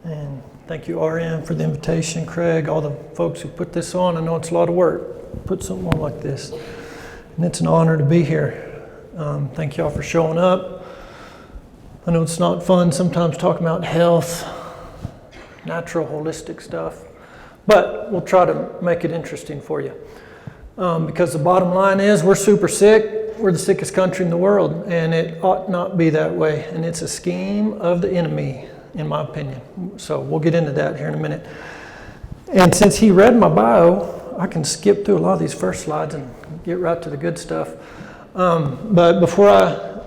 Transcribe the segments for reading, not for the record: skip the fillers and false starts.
And thank you, RM, for the invitation, Craig, all the folks who put this on. I know it's a lot of work, put something on like this. And it's an honor to be here. Thank y'all for showing up. I know it's not fun sometimes talking about health, natural, holistic stuff, but we'll try to make it interesting for you. Because the bottom line is we're super sick. We're the sickest country in the world, and it ought not be that way. And it's a scheme of the enemy, in my opinion. So we'll get into that here in a minute. And since he read my bio, I can skip through a lot of these first slides and get right to the good stuff. But before I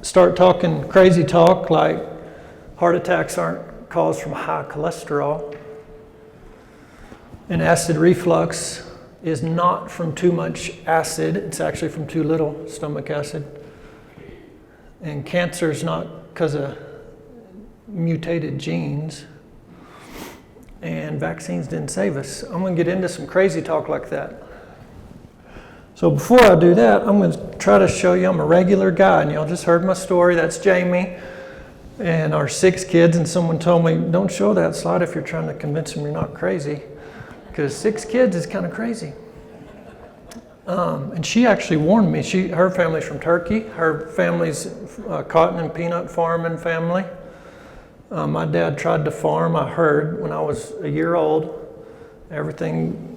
start talking crazy talk, like heart attacks aren't caused from high cholesterol, and acid reflux is not from too much acid, it's actually from too little stomach acid. And cancer is not because of mutated genes. And vaccines didn't save us. I'm going to get into some crazy talk like that. So before I do that, I'm going to try to show you I'm a regular guy. And y'all just heard my story. That's Jamie and our 6 kids. And someone told me, don't show that slide if you're trying to convince them you're not crazy. Because 6 kids is kind of crazy. And she actually warned me. Her family's from Turkey. Her family's a cotton and peanut farming family. My dad tried to farm, I heard, when I was a year old. Everything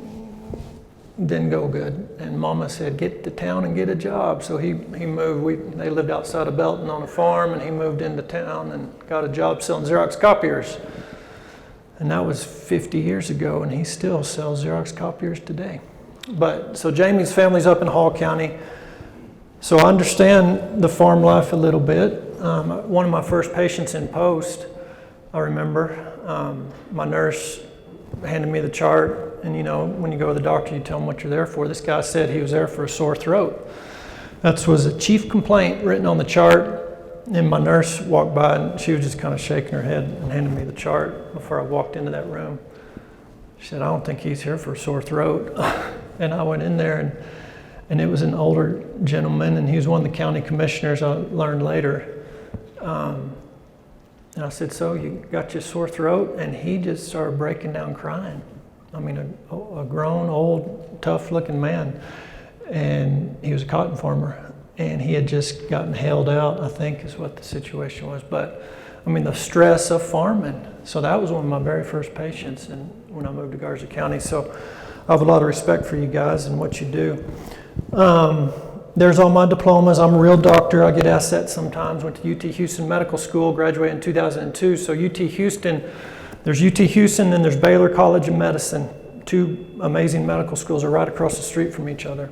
didn't go good. And Mama said, get to town and get a job. So he moved. They lived outside of Belton on a farm, and he moved into town and got a job selling Xerox copiers. And that was 50 years ago, and he still sells Xerox copiers today. But so Jamie's family's up in Hall County. So I understand the farm life a little bit. One of my first patients in post, I remember, my nurse handed me the chart, and you know, when you go to the doctor, you tell them what you're there for. This guy said he was there for a sore throat. That was a chief complaint written on the chart. And my nurse walked by, and she was just kind of shaking her head and handed me the chart before I walked into that room. She said, I don't think he's here for a sore throat. And I went in there, and it was an older gentleman, and he was one of the county commissioners, I learned later. And I said, so you got your sore throat? And he just started breaking down crying. I mean, a grown, old, tough-looking man. And he was a cotton farmer. And he had just gotten held out, I think is what the situation was. But, I mean, the stress of farming. So that was one of my very first patients when I moved to Garza County. So I have a lot of respect for you guys and what you do. There's all my diplomas. I'm a real doctor. I get asked that sometimes. Went to UT Houston Medical School, graduated in 2002. So UT Houston, there's UT Houston, and there's Baylor College of Medicine. 2 amazing medical schools are right across the street from each other.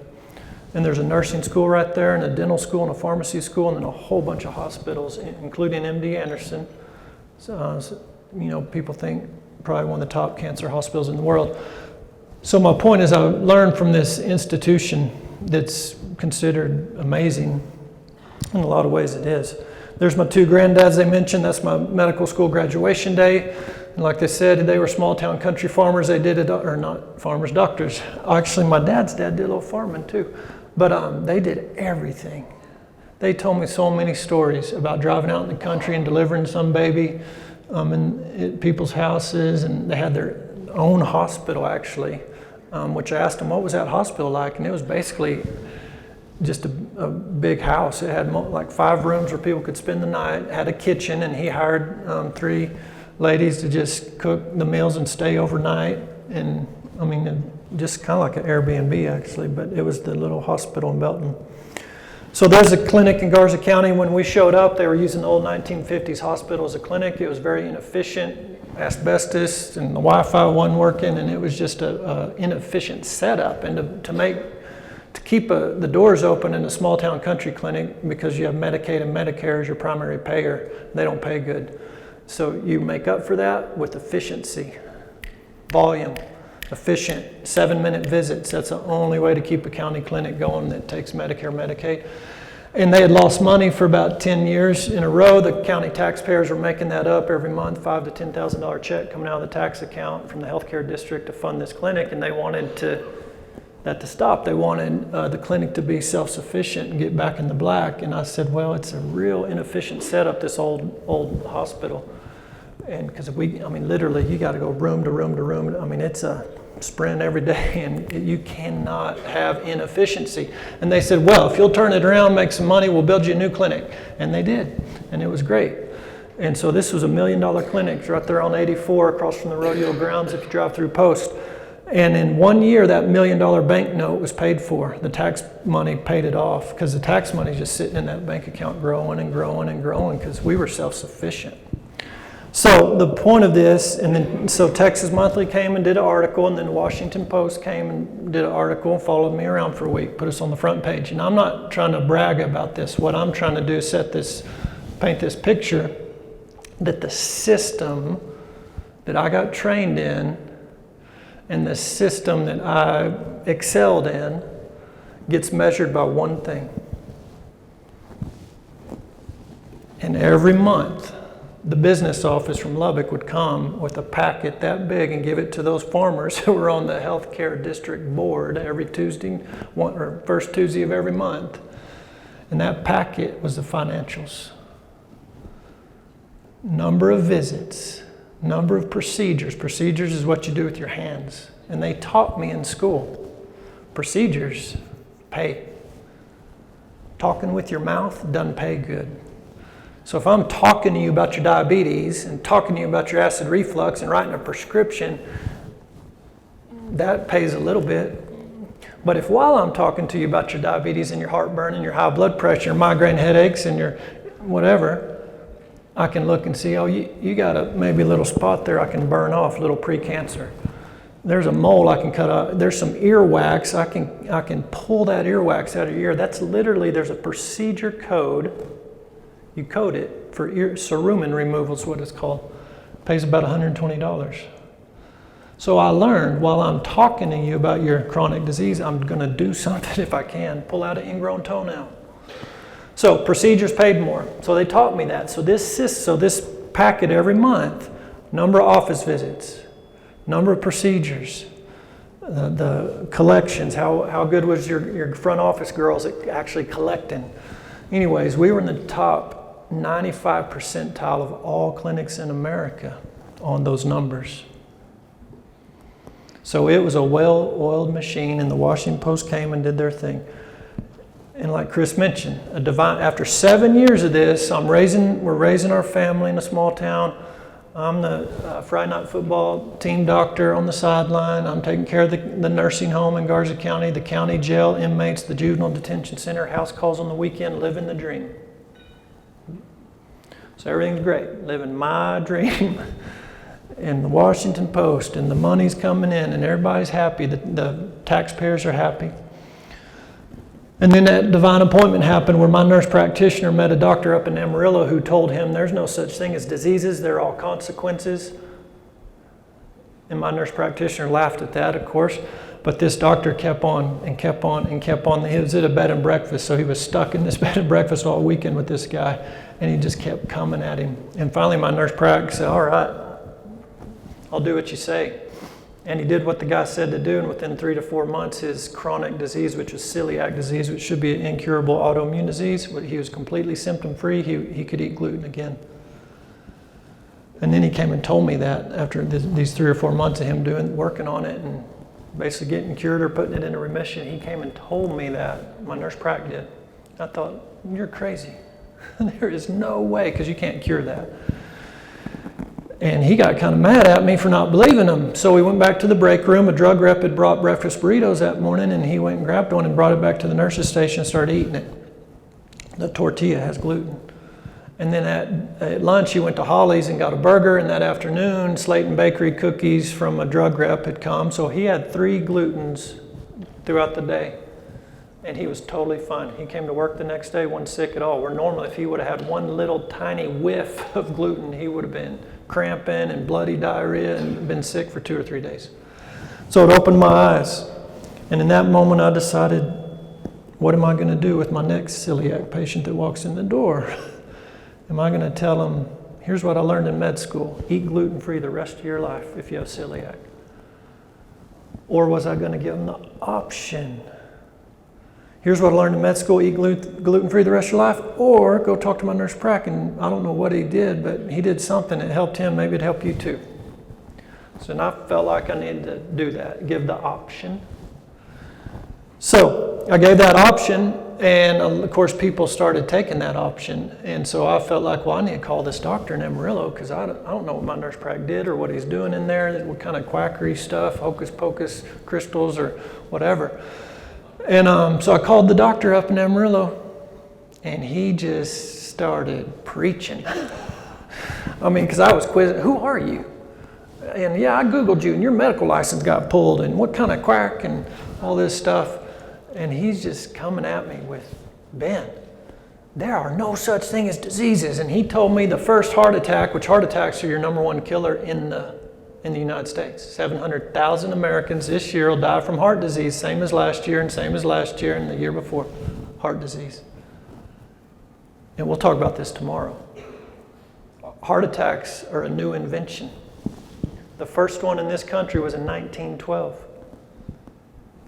And there's a nursing school right there, and a dental school, and a pharmacy school, and then a whole bunch of hospitals, including MD Anderson. So, you know, people think probably one of the top cancer hospitals in the world. So my point is I learned from this institution that's considered amazing. In a lot of ways it is. There's my 2 granddads they mentioned. That's my medical school graduation day. And like they said, they were small town country farmers. They did it, or not farmers, doctors. Actually, my dad's dad did a little farming too. But they did everything. They told me so many stories about driving out in the country and delivering some baby in people's houses. And they had their own hospital, actually, which I asked them, what was that hospital like? And it was basically just a big house. It had like 5 rooms where people could spend the night. It had a kitchen, and he hired 3 ladies to just cook the meals and stay overnight. And I mean, just kind of like an Airbnb actually, but it was the little hospital in Belton. So there's a clinic in Garza County. When we showed up, they were using the old 1950s hospital as a clinic. It was very inefficient, asbestos, and the Wi-Fi wasn't working, and it was just a inefficient setup. And to keep the doors open in a small town country clinic, because you have Medicaid and Medicare as your primary payer, they don't pay good. So you make up for that with efficiency, volume. Efficient 7-minute visits. That's the only way to keep a county clinic going that takes Medicare, Medicaid. And they had lost money for about 10 years in a row. The county taxpayers were making that up every month, $5,000 to $10,000 check coming out of the tax account from the healthcare district to fund this clinic. And they wanted that to stop. They wanted the clinic to be self-sufficient and get back in the black. And I said, well, it's a real inefficient setup, this old hospital. And because literally you got to go room to room to room. I mean, it's a sprint every day, and you cannot have inefficiency. And they said, well, if you'll turn it around, make some money, we'll build you a new clinic. And they did, and it was great. And so this was $1 million clinic. It's right there on 84 across from the rodeo grounds if you drive through Post. And in 1 year, that $1 million banknote was paid for. The tax money paid it off, because the tax money is just sitting in that bank account growing and growing and growing, because we were self-sufficient. So the point of this, and then so Texas Monthly came and did an article, and then the Washington Post came and did an article and followed me around for a week, put us on the front page. And I'm not trying to brag about this. What I'm trying to do is paint this picture that the system that I got trained in and the system that I excelled in gets measured by one thing. And every month, the business office from Lubbock would come with a packet that big and give it to those farmers who were on the healthcare district board every Tuesday, first Tuesday of every month. And that packet was the financials. Number of visits, number of procedures. Procedures is what you do with your hands. And they taught me in school. Procedures pay. Talking with your mouth doesn't pay good. So if I'm talking to you about your diabetes and talking to you about your acid reflux and writing a prescription, that pays a little bit. But if while I'm talking to you about your diabetes and your heartburn and your high blood pressure, your migraine headaches and your whatever, I can look and see, oh, you got maybe a little spot there I can burn off, a little precancer. There's a mole I can cut out. There's some earwax. I can pull that earwax out of your ear. That's literally, there's a procedure code. You code it for cerumen removal is what it's called. It pays about $120. So I learned while I'm talking to you about your chronic disease, I'm going to do something if I can. Pull out an ingrown toenail. So procedures paid more. So they taught me that. So this packet every month, number of office visits, number of procedures, the collections, how good was your front office girls at actually collecting. Anyways, we were in the top 95 percentile of all clinics in America on those numbers. So it was a well-oiled machine, and the Washington Post came and did their thing. And like Chris mentioned, after 7 years of this, we're raising our family in a small town. I'm the Friday night football team doctor on the sideline. I'm taking care of the nursing home in Garza County, the county jail inmates, the juvenile detention center, house calls on the weekend, living the dream. So everything's great, living my dream. And the Washington Post, and the money's coming in, and everybody's happy. The taxpayers are happy. And then that divine appointment happened where my nurse practitioner met a doctor up in Amarillo who told him there's no such thing as diseases, they're all consequences. And my nurse practitioner laughed at that, of course, but this doctor kept on and kept on and kept on. He was at a bed and breakfast, so he was stuck in this bed and breakfast all weekend with this guy, and he just kept coming at him. And finally my nurse practitioner said, all right, I'll do what you say. And he did what the guy said to do, and within 3 to 4 months, his chronic disease, which was celiac disease, which should be an incurable autoimmune disease, he was completely symptom-free. He could eat gluten again. And then he came and told me that after these 3 or 4 months of him working on it and basically getting cured or putting it into remission, he came and told me that. My nurse prac did. I thought, you're crazy. There is no way, because you can't cure that. And he got kind of mad at me for not believing him. So we went back to the break room. A drug rep had brought breakfast burritos that morning, and he went and grabbed one and brought it back to the nurse's station and started eating it. The tortilla has gluten. And then at lunch, he went to Holly's and got a burger. And that afternoon, Slayton Bakery cookies from a drug rep had come. So he had 3 glutens throughout the day. And he was totally fine. He came to work the next day, wasn't sick at all. Where normally, if he would have had one little tiny whiff of gluten, he would have been cramping and bloody diarrhea and been sick for 2 or 3 days. So it opened my eyes. And in that moment, I decided, what am I going to do with my next celiac patient that walks in the door? Am I going to tell him, here's what I learned in med school, eat gluten-free the rest of your life if you have celiac? Or was I going to give him the option? here's what I learned in med school, eat gluten-free the rest of your life, or go talk to my nurse prac, and I don't know what he did, but he did something that helped him, maybe it'd help you too. So and I felt like I needed to do that, give the option. So I gave that option, and of course people started taking that option, and so I felt like, well, I need to call this doctor in Amarillo, because I don't know what my nurse prac did or what he's doing in there, what kind of quackery stuff, hocus pocus crystals or whatever. And so I called the doctor up in Amarillo, and he just started preaching. I mean, because I was quizzing, who are you? And yeah, I Googled you, and your medical license got pulled, and what kind of quack, and all this stuff. And he's just coming at me with, Ben, there are no such thing as diseases. And he told me the first heart attack, which heart attacks are your number one killer in the United States. 700,000 Americans this year will die from heart disease, same as last year and the year before, heart disease. And we'll talk about this tomorrow. Heart attacks are a new invention. The first one in this country was in 1912.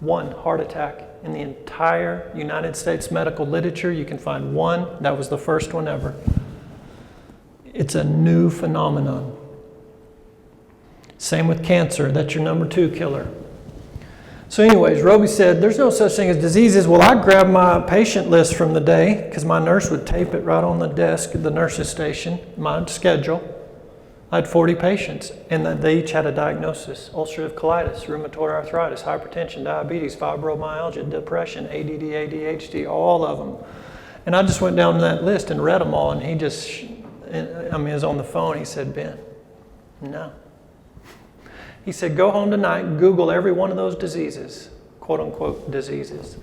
One heart attack in the entire United States medical literature. You can find one. That was the first one ever. It's a new phenomenon. Same with cancer. That's your number 2 killer. So anyways, Roby said, there's no such thing as diseases. Well, I grabbed my patient list from the day, because my nurse would tape it right on the desk at the nurse's station, my schedule. I had 40 patients, and they each had a diagnosis: ulcerative colitis, rheumatoid arthritis, hypertension, diabetes, fibromyalgia, depression, ADD, ADHD, all of them. And I just went down that list and read them all, and he was on the phone. He said, Ben, no. He said, go home tonight, Google every one of those diseases, quote unquote diseases.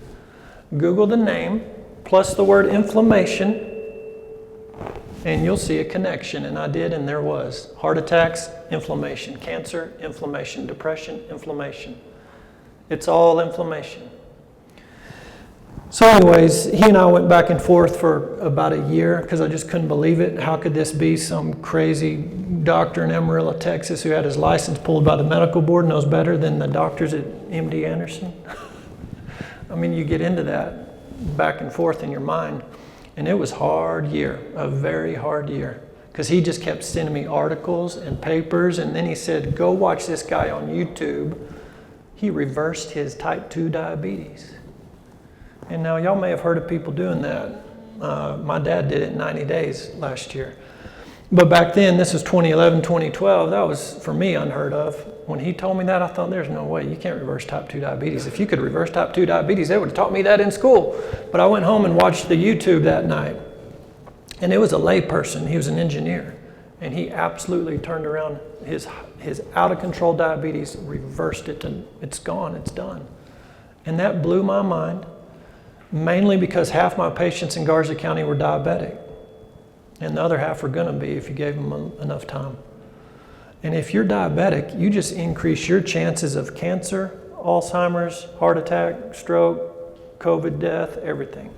Google the name plus the word inflammation, and you'll see a connection. And I did, and there was. Heart attacks, inflammation. Cancer, inflammation. Depression, inflammation. It's all inflammation. So anyways, he and I went back and forth for about a year, because I just couldn't believe it. How could this be? Some crazy doctor in Amarillo, Texas, who had his license pulled by the medical board, knows better than the doctors at MD Anderson? I mean, you get into that back and forth in your mind. And it was a hard year, a very hard year, because he just kept sending me articles and papers. And then he said, go watch this guy on YouTube. He reversed his type 2 diabetes. And now y'all may have heard of people doing that. My dad did it in 90 days last year. But back then, this was 2011, 2012, that was, for me, unheard of. When he told me that, I thought, there's no way, you can't reverse type 2 diabetes. If you could reverse type 2 diabetes, they would have taught me that in school. But I went home and watched the YouTube that night. And it was a lay person, he was an engineer. And he absolutely turned around his out-of-control diabetes, reversed it, and it's gone, it's done. And that blew my mind, mainly because half my patients in Garza County were diabetic. And the other half are going to be if you gave them enough time. And if you're diabetic, you just increase your chances of cancer, Alzheimer's, heart attack, stroke, COVID death, everything.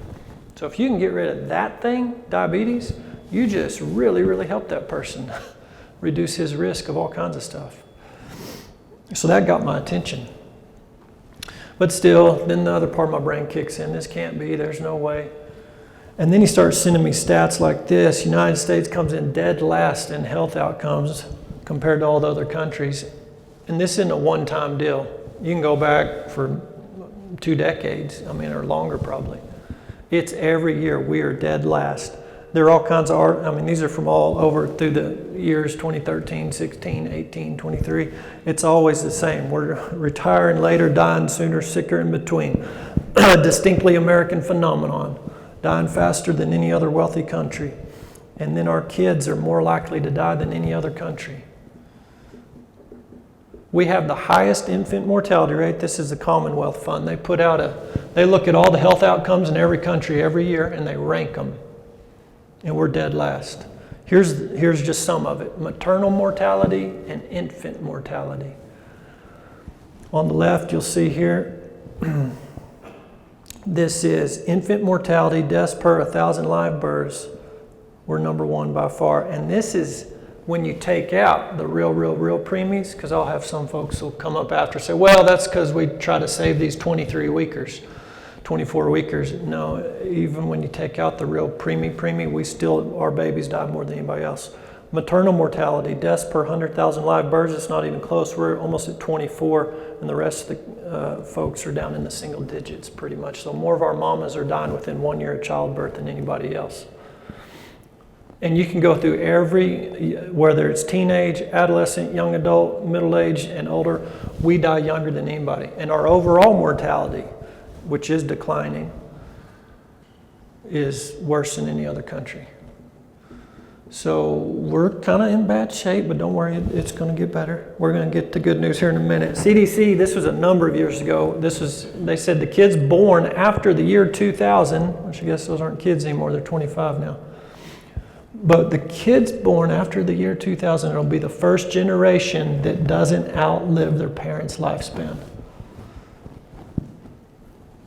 So if you can get rid of that thing, diabetes, you just really, really help that person reduce his risk of all kinds of stuff. So that got my attention. But still, then the other part of my brain kicks in. This can't be, there's no way. And then he starts sending me stats like this. United States comes in dead last in health outcomes compared to all the other countries. And this isn't a one-time deal. You can go back for 2 decades, or longer probably. It's every year we are dead last. There are all kinds of these are from all over through the years 2013, 16, 18, 23. It's always the same. We're retiring later, dying sooner, sicker in between. A distinctly American phenomenon. Dying faster than any other wealthy country. And then our kids are more likely to die than any other country. We have the highest infant mortality rate. This is the Commonwealth Fund. They look at all the health outcomes in every country every year, and they rank them. And we're dead last. Here's just some of it. Maternal mortality and infant mortality. On the left, you'll see here, this is infant mortality, deaths per 1,000 live births. We're number 1 by far. And this is when you take out the real preemies, because I'll have some folks who'll come up after and say, well, that's because we try to save these 23 weekers. 24 weekers. No, even when you take out the real preemie, our babies die more than anybody else. Maternal mortality, deaths per 100,000 live births, it's not even close. We're almost at 24, and the rest of the folks are down in the single digits pretty much. So more of our mamas are dying within 1 year of childbirth than anybody else. And you can go through whether it's teenage, adolescent, young adult, middle age, and older, we die younger than anybody. And our overall mortality, which is declining, is worse than any other country. So we're kind of in bad shape, but don't worry, it's going to get better. We're going to get to good news here in a minute. CDC, this was a number of years ago. They said the kids born after the year 2000, which I guess those aren't kids anymore, they're 25 now. But the kids born after the year 2000 will be the first generation that doesn't outlive their parents' lifespan.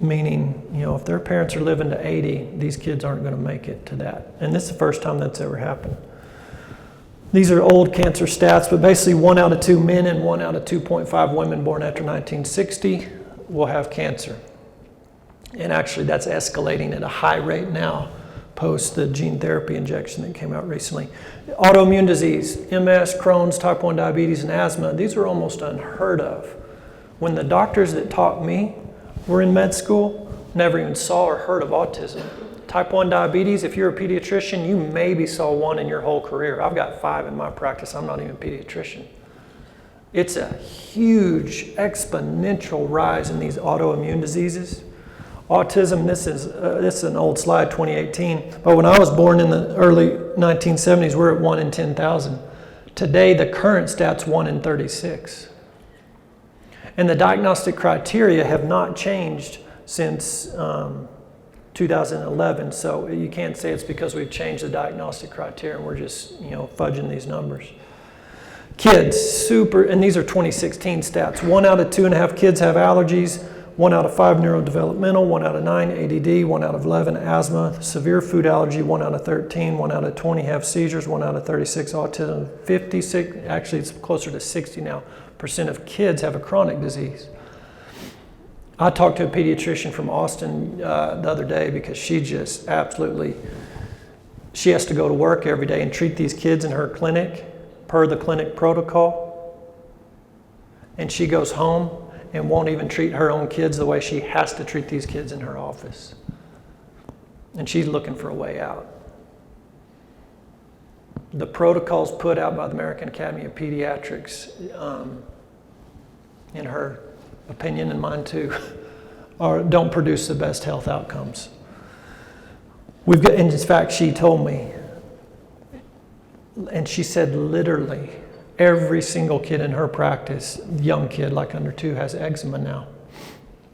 Meaning, if their parents are living to 80, these kids aren't going to make it to that. And this is the first time that's ever happened. These are old cancer stats, but basically 1 out of 2 men and 1 out of 2.5 women born after 1960 will have cancer. And actually that's escalating at a high rate now, post the gene therapy injection that came out recently. Autoimmune disease, MS, Crohn's, type 1 diabetes, and asthma, these are almost unheard of. When the doctors that taught me were in med school, never even saw or heard of autism. Type 1 diabetes, if you're a pediatrician, you maybe saw 1 in your whole career. I've got 5 in my practice. I'm not even a pediatrician. It's a huge exponential rise in these autoimmune diseases. Autism, this is an old slide, 2018, but when I was born in the early 1970s, we're at 1 in 10,000. Today, the current stat's 1 in 36. And the diagnostic criteria have not changed since 2011, so you can't say it's because we've changed the diagnostic criteria and we're just fudging these numbers. Kids, and these are 2016 stats. 1 out of 2.5 kids have allergies, 1 out of 5 neurodevelopmental, 1 out of 9 ADD, 1 out of 11 asthma, severe food allergy, 1 out of 13, 1 out of 20 have seizures, 1 out of 36 autism, 56, actually it's closer to 60 now, % of kids have a chronic disease. I talked to a pediatrician from Austin the other day because she has to go to work every day and treat these kids in her clinic per the clinic protocol. And she goes home and won't even treat her own kids the way she has to treat these kids in her office. And she's looking for a way out. The protocols put out by the American Academy of Pediatrics, in her opinion and mine too, don't produce the best health outcomes. In fact, she told me, and she said literally, every single kid in her practice, young kid like under 2, has eczema now.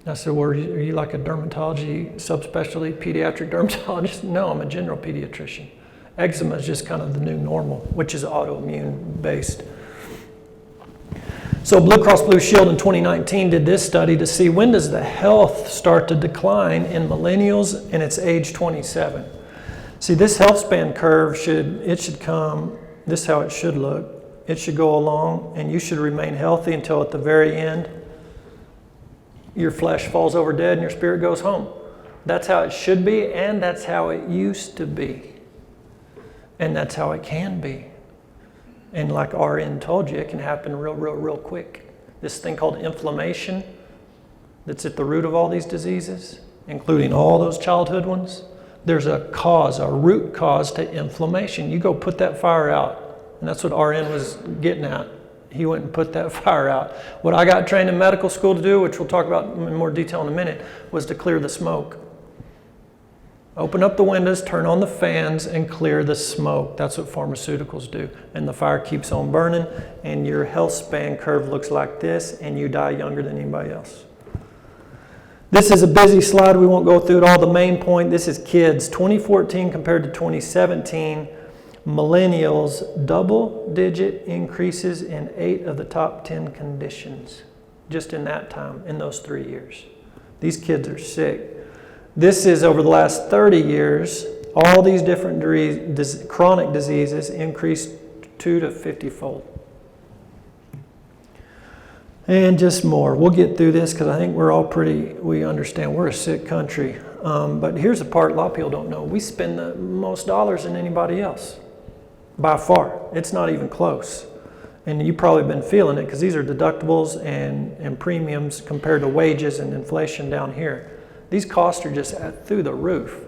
I said, well, are you like a dermatology subspecialty pediatric dermatologist? No, I'm a general pediatrician. Eczema is just kind of the new normal, which is autoimmune based. So Blue Cross Blue Shield in 2019 did this study to see when does the health start to decline in millennials, and it's age 27. See, this health span curve should come, this is how it should look. It should go along and you should remain healthy until at the very end your flesh falls over dead and your spirit goes home. That's how it should be, and that's how it used to be. And that's how it can be. And like RN told you, it can happen real quick. This thing called inflammation that's at the root of all these diseases, including all those childhood ones, there's a root cause to inflammation. You go put that fire out. And that's what RN was getting at. He went and put that fire out. What I got trained in medical school to do, which we'll talk about in more detail in a minute, was to clear the smoke. Open up the windows, turn on the fans, and clear the smoke. That's what pharmaceuticals do. And the fire keeps on burning, and your health span curve looks like this, and you die younger than anybody else. This is a busy slide. We won't go through it all. The main point, this is kids. 2014 compared to 2017, millennials, double-digit increases in 8 of the top 10 conditions, just in that time, in those 3 years. These kids are sick. This is over the last 30 years, all these different chronic diseases increased 2 to 50-fold. And just more. We'll get through this because I think we understand we're a sick country. But here's the part a lot of people don't know. We spend the most dollars than anybody else, by far. It's not even close. And you've probably been feeling it because these are deductibles and premiums compared to wages and inflation down here. These costs are just through the roof.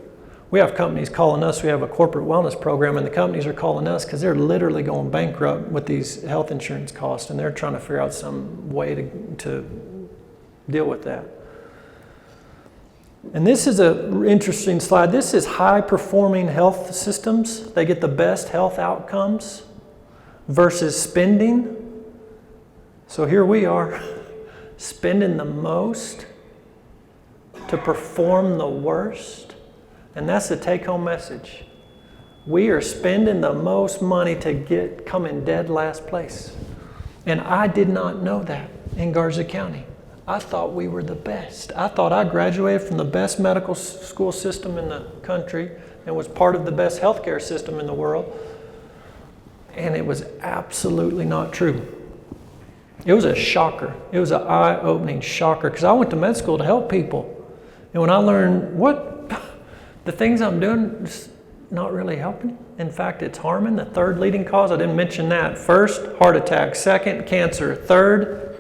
We have companies calling us. We have a corporate wellness program, and the companies are calling us because they're literally going bankrupt with these health insurance costs, and they're trying to figure out some way to deal with that. And this is an interesting slide. This is high-performing health systems. They get the best health outcomes versus spending. So here we are, spending the most to perform the worst. And that's the take-home message. We are spending the most money to come in dead last place. And I did not know that in Garza County. I thought we were the best. I thought I graduated from the best medical school system in the country and was part of the best healthcare system in the world. And it was absolutely not true. It was a shocker. It was an eye-opening shocker because I went to med school to help people. And when I learned the things I'm doing is not really helping. In fact, it's harming. The third leading cause, I didn't mention that. First, heart attack. Second, cancer. Third,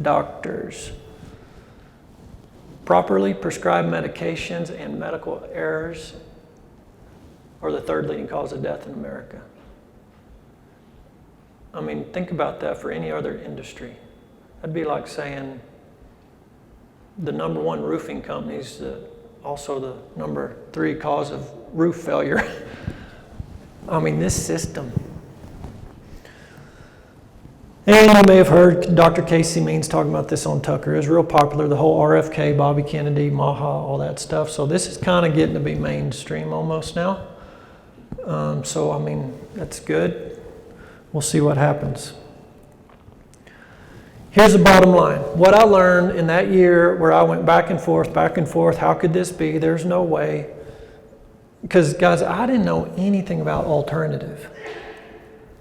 doctors. Properly prescribed medications and medical errors are the third leading cause of death in America. I mean, think about that for any other industry. That'd be like saying the number one roofing companies, also the number 3 cause of roof failure. I mean, this system. And you may have heard Dr. Casey Means talking about this on Tucker. It was real popular, the whole RFK, Bobby Kennedy, Maha, all that stuff. So this is kind of getting to be mainstream almost now. So, I mean, that's good. We'll see what happens. Here's the bottom line. What I learned in that year where I went back and forth, how could this be? There's no way. Because, guys, I didn't know anything about alternative.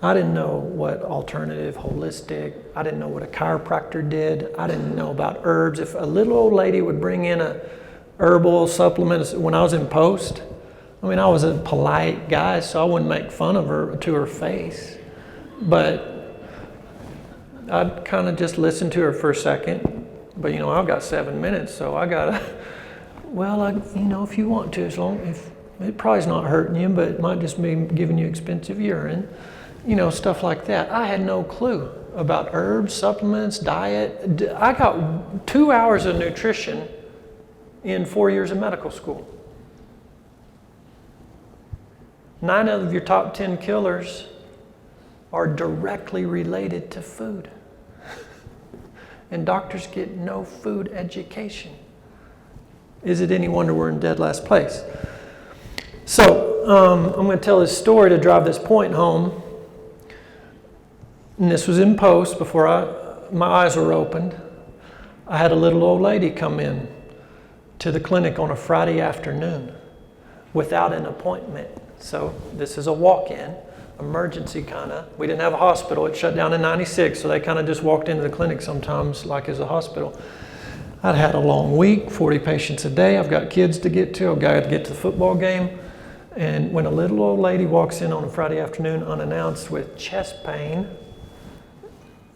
I didn't know what alternative, holistic, I didn't know what a chiropractor did. I didn't know about herbs. If a little old lady would bring in a herbal supplement when I was in post, I mean, I was a polite guy, so I wouldn't make fun of her to her face. But I'd kind of just listen to her for a second. But, I've got 7 minutes, so I got to, if you want to, as long if it probably is not hurting you, but it might just be giving you expensive urine, stuff like that. I had no clue about herbs, supplements, diet. I got 2 hours of nutrition in 4 years of medical school. 9 of your top 10 killers are directly related to food. And doctors get no food education. Is it any wonder we're in dead last place? So I'm going to tell this story to drive this point home. And this was in post before my eyes were opened. I had a little old lady come in to the clinic on a Friday afternoon without an appointment. So this is a walk-in, emergency kind of. We didn't have a hospital. It shut down in '96, so they kind of just walked into the clinic sometimes like as a hospital. I'd had a long week, 40 patients a day. I've got kids to get to. I've got to get to the football game. And when a little old lady walks in on a Friday afternoon unannounced with chest pain,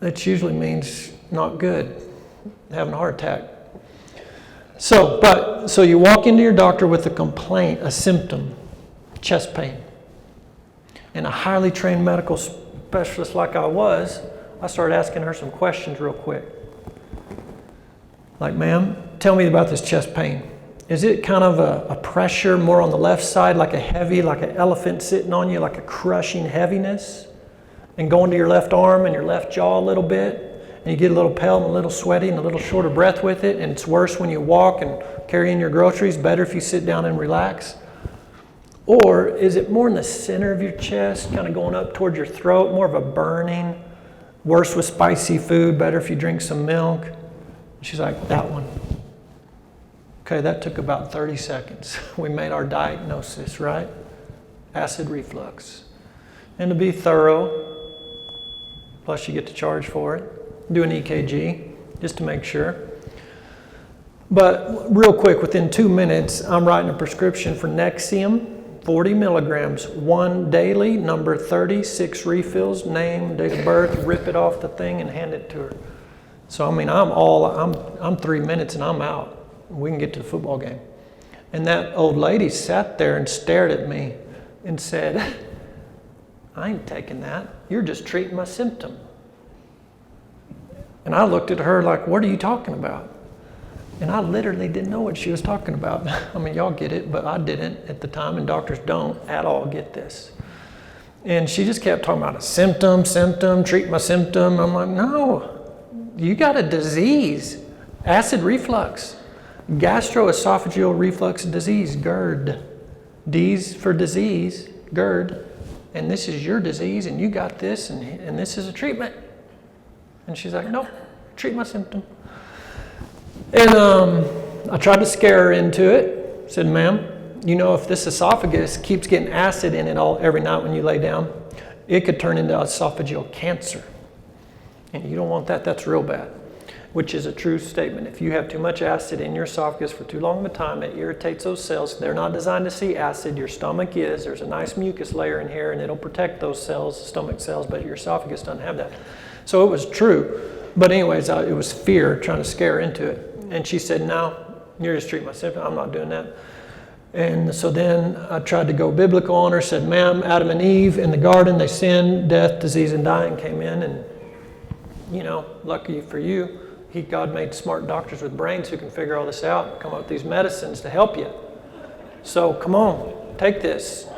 that usually means not good, having a heart attack. So you walk into your doctor with a complaint, a symptom, chest pain. And a highly trained medical specialist like I was, I started asking her some questions real quick. Like, ma'am, tell me about this chest pain. Is it kind of a pressure more on the left side, like an elephant sitting on you, like a crushing heaviness? And going to your left arm and your left jaw a little bit, and you get a little pale and a little sweaty and a little short of breath with it, and it's worse when you walk and carry in your groceries, better if you sit down and relax? Or is it more in the center of your chest, kind of going up towards your throat, more of a burning, worse with spicy food, better if you drink some milk? She's like, that one. Okay, that took about 30 seconds. We made our diagnosis, right? Acid reflux. And to be thorough, plus you get to charge for it, do an EKG just to make sure. But real quick, within 2 minutes, I'm writing a prescription for Nexium, 40 milligrams, 1 daily, number 30, 6 refills, name, date of birth, rip it off the thing and hand it to her. So, I mean, I'm 3 minutes and I'm out. We can get to the football game. And that old lady sat there and stared at me and said, I ain't taking that. You're just treating my symptom. And I looked at her like, what are you talking about? And I literally didn't know what she was talking about. I mean, y'all get it, but I didn't at the time, and doctors don't at all get this. And she just kept talking about a symptom, treat my symptom. I'm like, no, you got a disease, acid reflux, gastroesophageal reflux disease, GERD. D's for disease, GERD. And this is your disease, and you got this, and this is a treatment. And she's like, no, treat my symptom. And I tried to scare her into it. Said, ma'am, you know, if this esophagus keeps getting acid in it every night when you lay down, it could turn into esophageal cancer. And you don't want that. That's real bad, which is a true statement. If you have too much acid in your esophagus for too long of a time, it irritates those cells. They're not designed to see acid. Your stomach is. There's a nice mucus layer in here, and it'll protect those cells, stomach cells, but your esophagus doesn't have that. So it was true. But anyways, it was fear trying to scare her into it. And she said, no, you're just treating my symptom. I'm not doing that. And so then I tried to go biblical on her, said, ma'am, Adam and Eve in the garden, they sinned, death, disease, and dying came in. And, you know, lucky for you, God made smart doctors with brains who can figure all this out and come up with these medicines to help you. So come on, take this.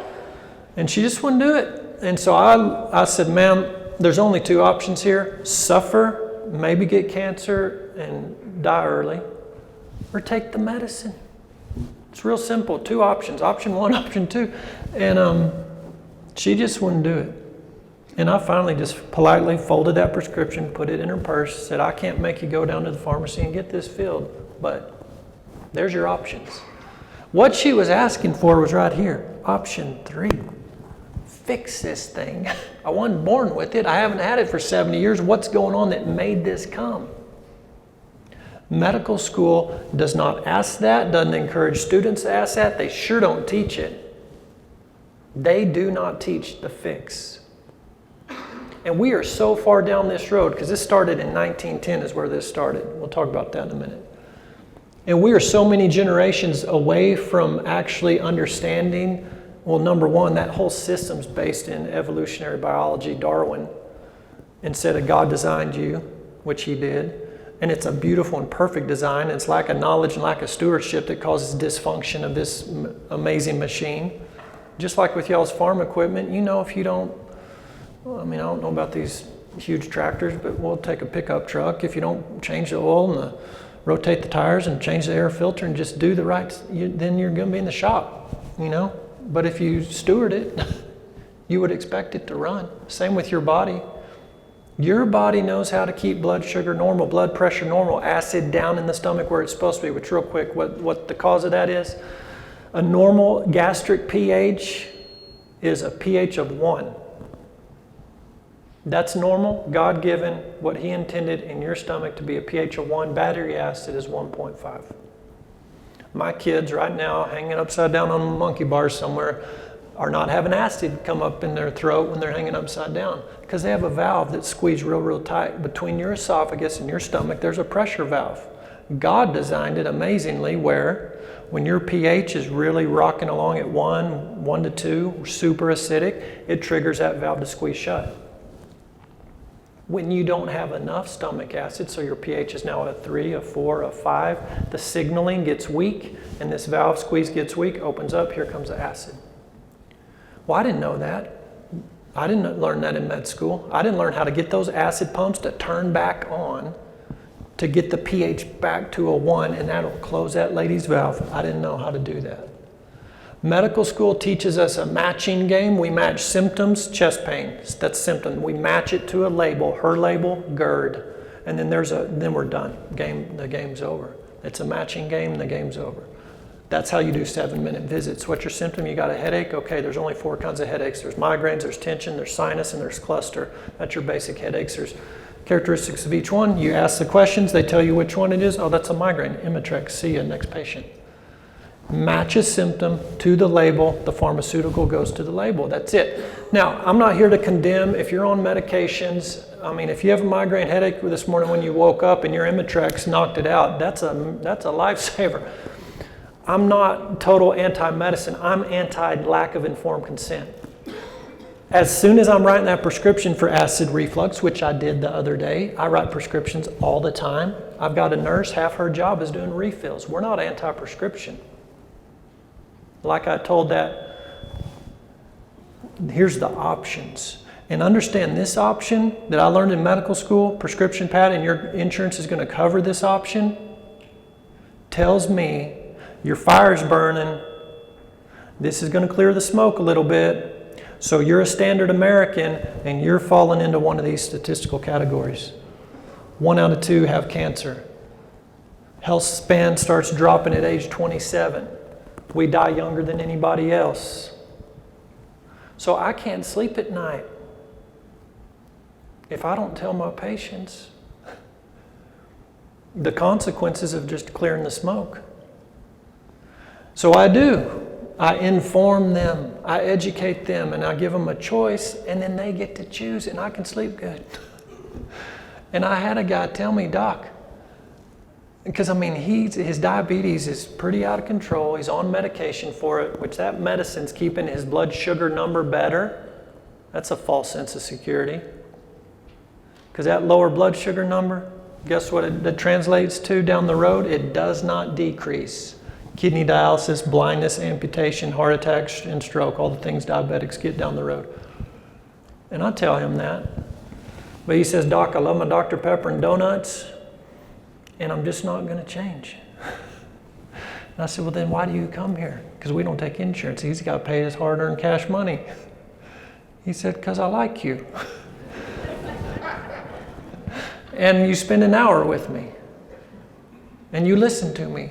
And she just wouldn't do it. And so I said, ma'am, there's only 2 options here. Suffer, maybe get cancer, and die early, or take the medicine. It's real simple. 2 options. Option 1, option 2. And she just wouldn't do it. And I finally just politely folded that prescription, put it in her purse, said, I can't make you go down to the pharmacy and get this filled, but there's your options. What she was asking for was right here. Option 3. Fix this thing. I wasn't born with it. I haven't had it for 70 years. What's going on that made this come? Medical school does not ask that, doesn't encourage students to ask that. They sure don't teach it. They do not teach the fix. And we are so far down this road, because this started in 1910 is where this started. We'll talk about that in a minute. And we are so many generations away from actually understanding, well, number one, that whole system's based in evolutionary biology, Darwin. Instead of God designed you, which he did. And it's a beautiful and perfect design. It's lack of knowledge and lack of stewardship that causes dysfunction of this amazing machine. Just like with y'all's farm equipment, you know, if you don't, I mean, I don't know about these huge tractors, but we'll take a pickup truck. If you don't change the oil and rotate the tires and change the air filter and just do the right, then you're going to be in the shop, you know. But if you steward it, you would expect it to run. Same with your body. Your body knows how to keep blood sugar normal, blood pressure normal, acid down in the stomach where it's supposed to be, which real quick, what the cause of that is? A normal gastric pH is a pH of 1. That's normal, God-given, what he intended in your stomach to be a pH of 1. Battery acid is 1.5. My kids right now hanging upside down on monkey bars somewhere are not having acid come up in their throat when they're hanging upside down, because they have a valve that's squeezed real tight. Between your esophagus and your stomach, there's a pressure valve. God designed it amazingly where when your pH is really rocking along at 1 to 2, super acidic, it triggers that valve to squeeze shut. When you don't have enough stomach acid, so your pH is now at a 3, a 4, a 5, the signaling gets weak and this valve squeeze gets weak, opens up, here comes the acid. Well, I didn't know that. I didn't learn that in med school. I didn't learn how to get those acid pumps to turn back on to get the pH back to a 1, and that'll close that lady's valve. I didn't know how to do that. Medical school teaches us a matching game. We match symptoms, chest pain, that's symptom. We match it to a label, her label, GERD, and then then we're done. The game's over. It's a matching game, and the game's over. That's how you do 7-minute visits. What's your symptom? You got a headache? Okay, there's only 4 kinds of headaches. There's migraines, there's tension, there's sinus, and there's cluster. That's your basic headaches. There's Characteristics of each one, you ask the questions, they tell you which one it is. Oh, that's a migraine. Imitrex, see you, next patient. Match a symptom to the label, the pharmaceutical goes to the label. That's it. Now, I'm not here to condemn if you're on medications. I mean, if you have a migraine headache this morning when you woke up and your Imitrex knocked it out, that's a lifesaver. I'm not total anti-medicine. I'm anti-lack of informed consent. As soon as I'm writing that prescription for acid reflux, which I did the other day, I write prescriptions all the time. I've got a nurse, half her job is doing refills. We're not anti-prescription. Like I told that, here's the options. And understand this option that I learned in medical school, prescription pad, and your insurance is going to cover this option, tells me your fire's burning, this is going to clear the smoke a little bit, so you're a standard American and you're falling into one of these statistical categories. 1 out of 2 have cancer. Health span starts dropping at age 27. We die younger than anybody else. So I can't sleep at night if I don't tell my patients the consequences of just clearing the smoke. So I do. I inform them, I educate them, and I give them a choice, and then they get to choose, and I can sleep good. And I had a guy tell me, Doc, because I mean, his diabetes is pretty out of control. He's on medication for it, which that medicine's keeping his blood sugar number better. That's a false sense of security. Because that lower blood sugar number, guess what it translates to down the road? It does not decrease. Kidney dialysis, blindness, amputation, heart attacks, and stroke, all the things diabetics get down the road. And I tell him that. But he says, Doc, I love my Dr. Pepper and donuts, and I'm just not going to change. And I said, well, then why do you come here? Because we don't take insurance. He's got to pay his hard-earned cash money. He said, because I like you. And you spend an hour with me. And you listen to me.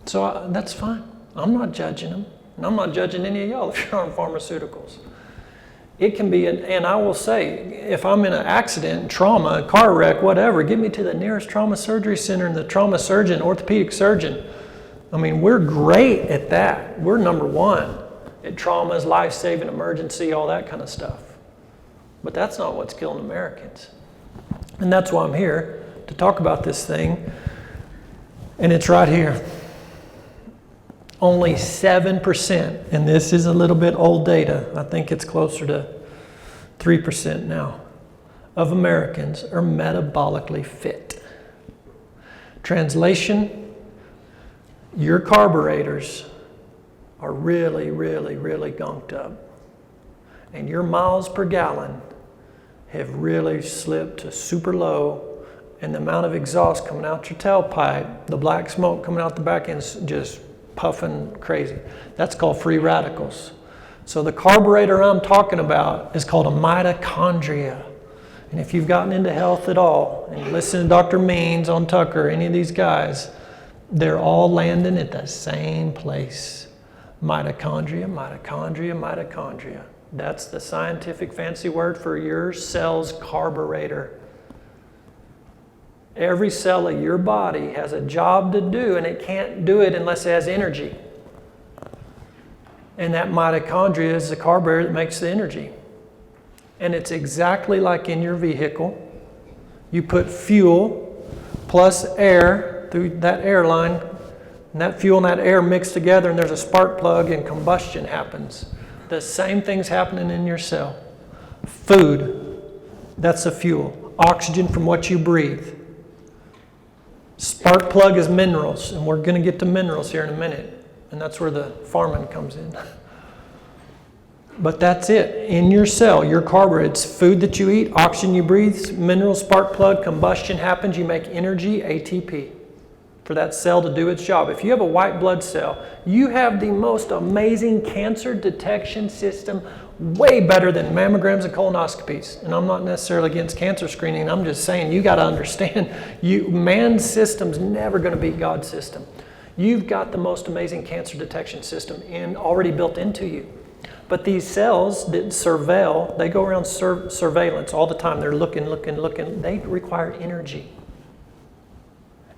So that's fine. I'm not judging them. And I'm not judging any of y'all if you're on pharmaceuticals. It can be, and I will say, if I'm in an accident, trauma, car wreck, whatever, get me to the nearest trauma surgery center and the trauma surgeon, orthopedic surgeon. I mean, we're great at that. We're number one at traumas, life-saving, emergency, all that kind of stuff. But that's not what's killing Americans. And that's why I'm here, to talk about this thing. And it's right here. Only 7%, and this is a little bit old data, I think it's closer to 3% now, of Americans are metabolically fit. Translation, your carburetors are really, really, really gunked up. And your miles per gallon have really slipped to super low, and the amount of exhaust coming out your tailpipe, the black smoke coming out the back end is just puffing crazy. That's called free radicals. So the carburetor I'm talking about is called a mitochondria. And if you've gotten into health at all, and you listen to Dr. Means on Tucker, any of these guys, they're all landing at the same place. Mitochondria, mitochondria, mitochondria. That's the scientific fancy word for your cell's carburetor. Every cell of your body has a job to do, and it can't do it unless it has energy. And that mitochondria is the carburetor that makes the energy. And it's exactly like in your vehicle. You put fuel plus air through that air line, and that fuel and that air mix together, and there's a spark plug, and combustion happens. The same thing's happening in your cell. Food, that's the fuel. Oxygen from what you breathe. Spark plug is minerals, and we're going to get to minerals here in a minute, and that's where the farming comes in. But that's it. In your cell, your carburetor, it's food that you eat, oxygen you breathe, minerals, spark plug, combustion happens, you make energy, ATP, for that cell to do its job. If you have a white blood cell, you have the most amazing cancer detection system, way better than mammograms and colonoscopies. And I'm not necessarily against cancer screening. I'm just saying you got to understand, man's system's never going to beat God's system. You've got the most amazing cancer detection system already built into you. But these cells that surveil, they go around surveillance all the time. They're looking. They require energy.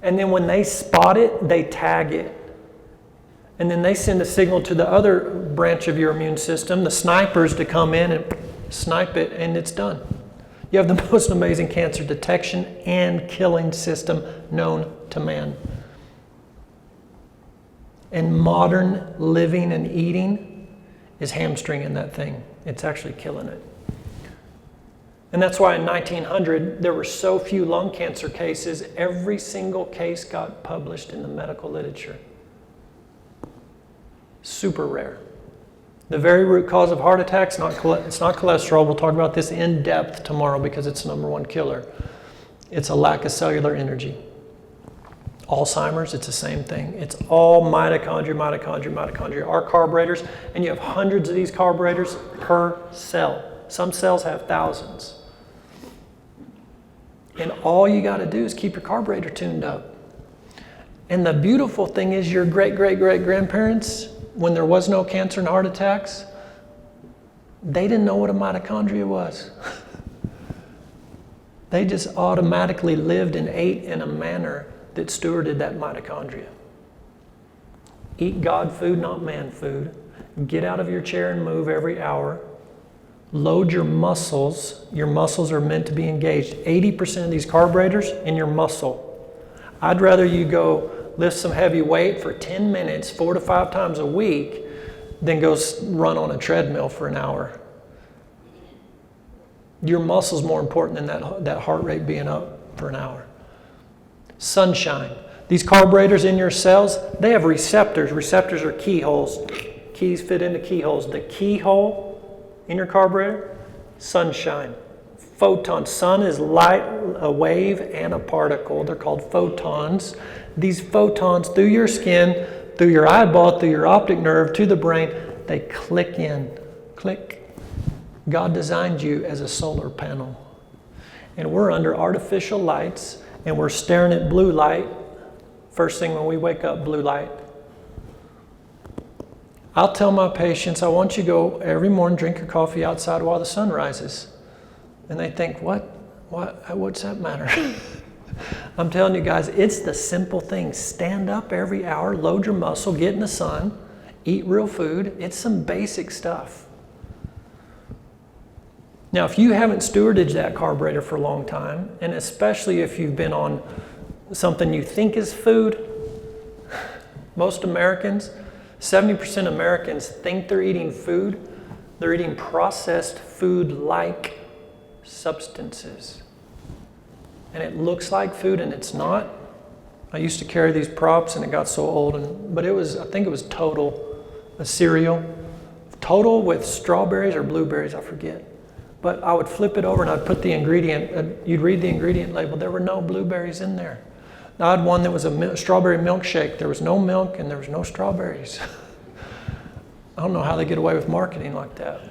And then when they spot it, they tag it. And then they send a signal to the other branch of your immune system, the snipers, to come in and snipe it, and it's done. You have the most amazing cancer detection and killing system known to man. And modern living and eating is hamstringing that thing. It's actually killing it. And that's why in 1900, there were so few lung cancer cases. Every single case got published in the medical literature. Super rare. The very root cause of heart attacks, it's not cholesterol. We'll talk about this in depth tomorrow because it's the #1 killer. It's a lack of cellular energy. Alzheimer's, it's the same thing. It's all mitochondria. Our carburetors, and you have hundreds of these carburetors per cell. Some cells have thousands. And all you got to do is keep your carburetor tuned up. And the beautiful thing is your great-great-great-grandparents, when there was no cancer and heart attacks, they didn't know what a mitochondria was. They just automatically lived and ate in a manner that stewarded that mitochondria. Eat God food, not man food. Get out of your chair and move every hour. Load your muscles. Your muscles are meant to be engaged. 80% of these carburetors in your muscle. I'd rather you go lift some heavy weight for 10 minutes, 4 to 5 times a week, than go run on a treadmill for an hour. Your muscle's more important than that heart rate being up for an hour. Sunshine. These carburetors in your cells, they have receptors. Receptors are keyholes. Keys fit into keyholes. The keyhole in your carburetor, sunshine. Photons. Sun is light, a wave, and a particle. They're called photons. These photons through your skin, through your eyeball, through your optic nerve, to the brain, they click in. Click. God designed you as a solar panel. And we're under artificial lights, and we're staring at blue light. First thing when we wake up, blue light. I'll tell my patients, I want you to go every morning, drink your coffee outside while the sun rises. And they think, what's that matter? I'm telling you guys, it's the simple thing. Stand up every hour, load your muscle, get in the sun, eat real food. It's some basic stuff. Now, if you haven't stewarded that carburetor for a long time, and especially if you've been on something you think is food, most Americans, 70% of Americans think they're eating food. They're eating processed food-like substances. And it looks like food and it's not. I used to carry these props and it got so old, but I think it was Total, a cereal. Total with strawberries or blueberries, I forget. But I would flip it over and I'd put the ingredient, you'd read the ingredient label, there were no blueberries in there. I had one that was a strawberry milkshake. There was no milk and there was no strawberries. I don't know how they get away with marketing like that.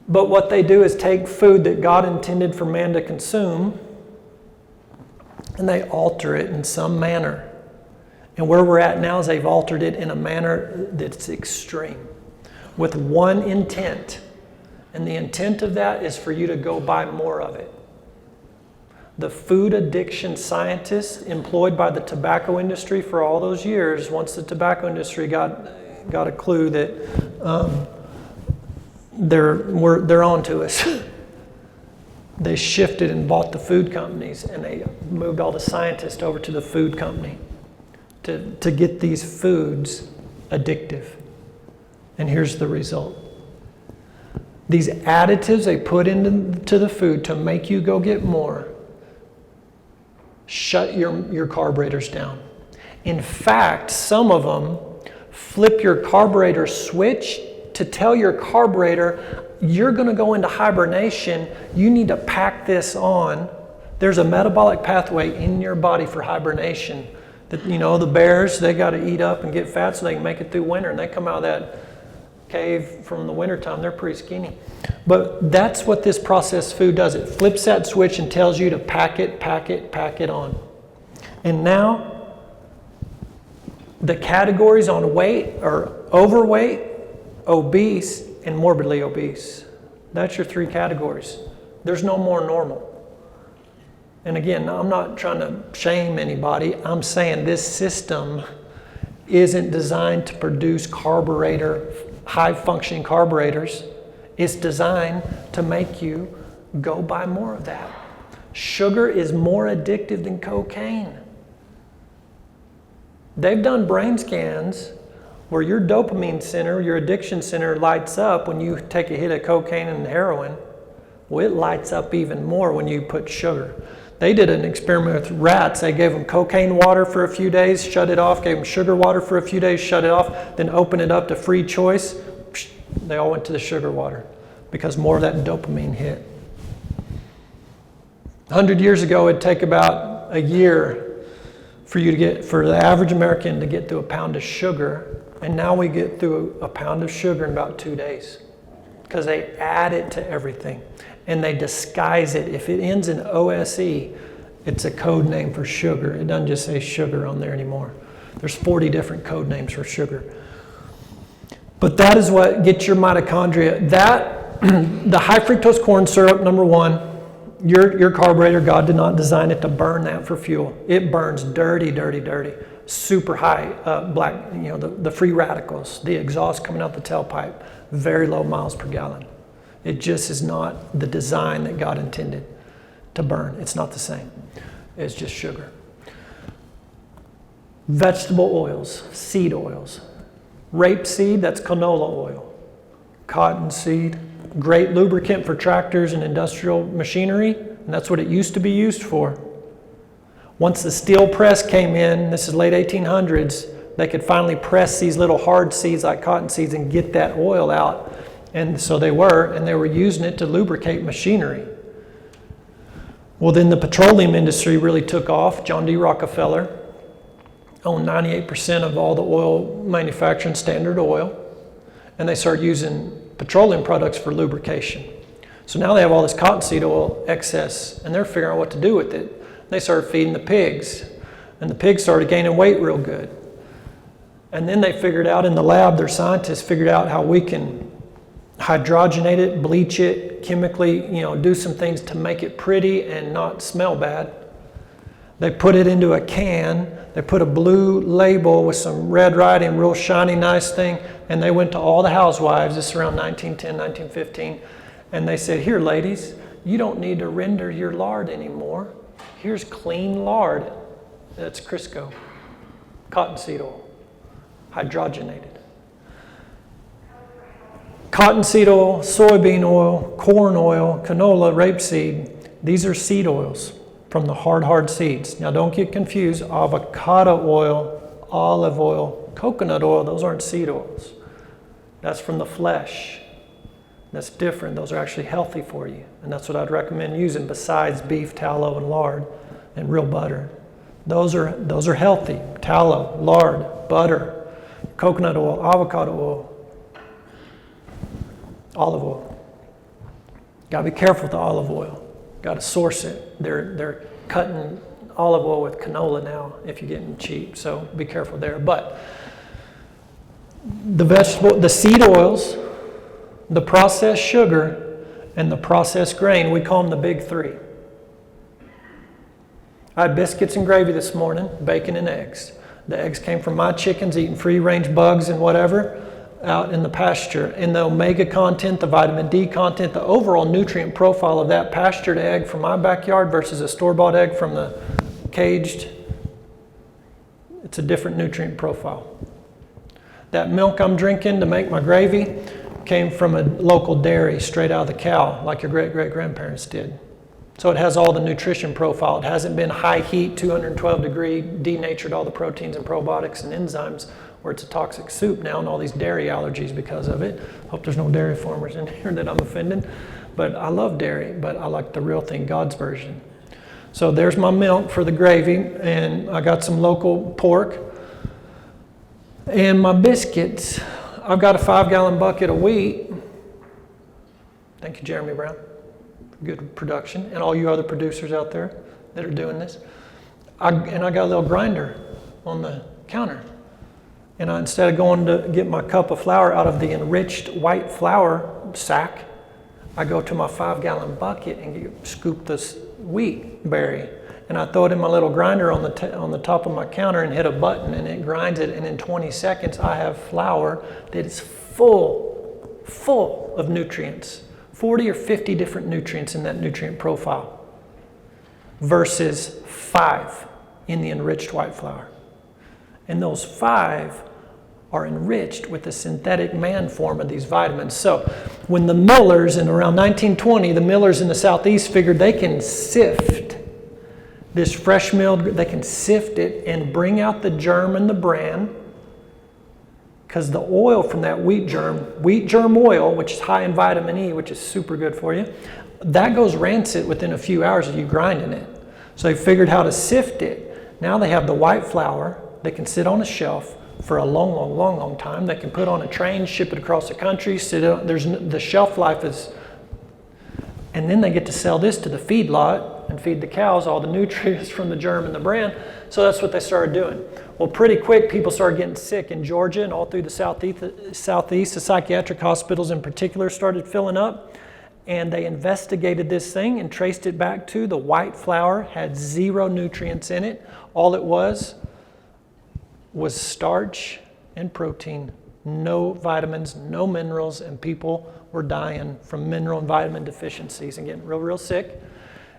But what they do is take food that God intended for man to consume and they alter it in some manner. And where we're at now is they've altered it in a manner that's extreme with one intent. And the intent of that is for you to go buy more of it. The food addiction scientists employed by the tobacco industry for all those years, once the tobacco industry got a clue that they're on to us, they shifted and bought the food companies and they moved all the scientists over to the food company to get these foods addictive. And here's the result. These additives they put into the food to make you go get more shut your carburetors down. In fact, some of them flip your carburetor switch to tell your carburetor, you're going to go into hibernation. You need to pack this on. There's a metabolic pathway in your body for hibernation. That, the bears, they got to eat up and get fat so they can make it through winter. And they come out of that cave from the wintertime, they're pretty skinny. But that's what this processed food does. It flips that switch and tells you to pack it on. And now, the categories on weight are overweight, obese, and morbidly obese. That's your 3 categories. There's no more normal. And again, I'm not trying to shame anybody. I'm saying this system isn't designed to produce high-functioning carburetors. It's designed to make you go buy more of that. Sugar is more addictive than cocaine. They've done brain scans where your dopamine center, your addiction center lights up when you take a hit of cocaine and heroin. Well, it lights up even more when you put sugar. They did an experiment with rats. They gave them cocaine water for a few days, shut it off, gave them sugar water for a few days, shut it off, then opened it up to free choice. They all went to the sugar water because more of that dopamine hit. 100 years ago, it'd take about a year for the average American to get through a pound of sugar, and now we get through a pound of sugar in about 2 days because they add it to everything and they disguise it. If it ends in OSE, it's a code name for sugar. It doesn't just say sugar on there anymore. There's 40 different code names for sugar. But that is what gets your mitochondria. The high fructose corn syrup, number one, your carburetor, God did not design it to burn that for fuel. It burns dirty, dirty, dirty. Super high black, the free radicals, the exhaust coming out the tailpipe, very low miles per gallon. It just is not the design that God intended to burn. It's not the same. It's just sugar. Vegetable oils, seed oils. Rapeseed, that's canola oil. Cottonseed, great lubricant for tractors and industrial machinery, and that's what it used to be used for. Once the steel press came in, this is late 1800s, they could finally press these little hard seeds like cotton seeds and get that oil out. And so they were using it to lubricate machinery. Well, then the petroleum industry really took off. John D. Rockefeller owned 98% of all the oil manufacturing, Standard Oil, and they started using petroleum products for lubrication. So now they have all this cottonseed oil excess, and they're figuring out what to do with it. They started feeding the pigs, and the pigs started gaining weight real good. And then they figured out in the lab, their scientists figured out how we can hydrogenate it, bleach it, chemically, do some things to make it pretty and not smell bad. They put it into a can, they put a blue label with some red writing, real shiny, nice thing, and they went to all the housewives, this is around 1910, 1915, and they said, here ladies, you don't need to render your lard anymore. Here's clean lard. That's Crisco, cottonseed oil, hydrogenated. Cottonseed oil, soybean oil, corn oil, canola, rapeseed, these are seed oils from the hard seeds. Now don't get confused, avocado oil, olive oil, coconut oil, those aren't seed oils. That's from the flesh. That's different. Those are actually healthy for you. And that's what I'd recommend using besides beef, tallow, and lard, and real butter. Those are healthy. Tallow, lard, butter, coconut oil, avocado oil, olive oil. Got to be careful with the olive oil. Got to source it. They're cutting olive oil with canola now if you're getting cheap, so be careful there. But the seed oils, the processed sugar, and the processed grain, we call them the big three. I had biscuits and gravy this morning, bacon and eggs. The eggs came from my chickens eating free-range bugs and whatever out in the pasture. And the omega content, the vitamin D content, the overall nutrient profile of that pastured egg from my backyard versus a store-bought egg from the caged, it's a different nutrient profile. That milk I'm drinking to make my gravy came from a local dairy straight out of the cow, like your great-great-grandparents did. So it has all the nutrition profile. It hasn't been high heat, 212 degree, denatured all the proteins and probiotics and enzymes, where it's a toxic soup now and all these dairy allergies because of it. Hope there's no dairy farmers in here that I'm offending. But I love dairy, but I like the real thing, God's version. So there's my milk for the gravy, and I got some local pork. And my biscuits, I've got a 5-gallon bucket of wheat. Thank you, Jeremy Brown. Good production, and all you other producers out there that are doing this. And I got a little grinder on the counter. And instead of going to get my cup of flour out of the enriched white flour sack, I go to my 5-gallon bucket and scoop this wheat berry. And I throw it in my little grinder on the top of my counter and hit a button, and it grinds it. And in 20 seconds, I have flour that is full of nutrients. 40 or 50 different nutrients in that nutrient profile versus 5 in the enriched white flour. And those 5 are enriched with the synthetic man form of these vitamins. So when the millers in around 1920, the millers in the Southeast figured they can sift this fresh milled, they can sift it and bring out the germ and the bran, because the oil from that wheat germ oil, which is high in vitamin E, which is super good for you, that goes rancid within a few hours of you grinding it. So they figured how to sift it. Now they have the white flour. They can sit on a shelf for a long time. They can put on a train, ship it across the country, the shelf life is, and then they get to sell this to the feedlot and feed the cows all the nutrients from the germ and the bran. So that's what they started doing. Well, pretty quick, people started getting sick in Georgia and all through the Southeast. The psychiatric hospitals in particular started filling up, and they investigated this thing and traced it back to the white flour had 0 nutrients in it. All it was starch and protein, no vitamins, no minerals, and people were dying from mineral and vitamin deficiencies and getting real sick.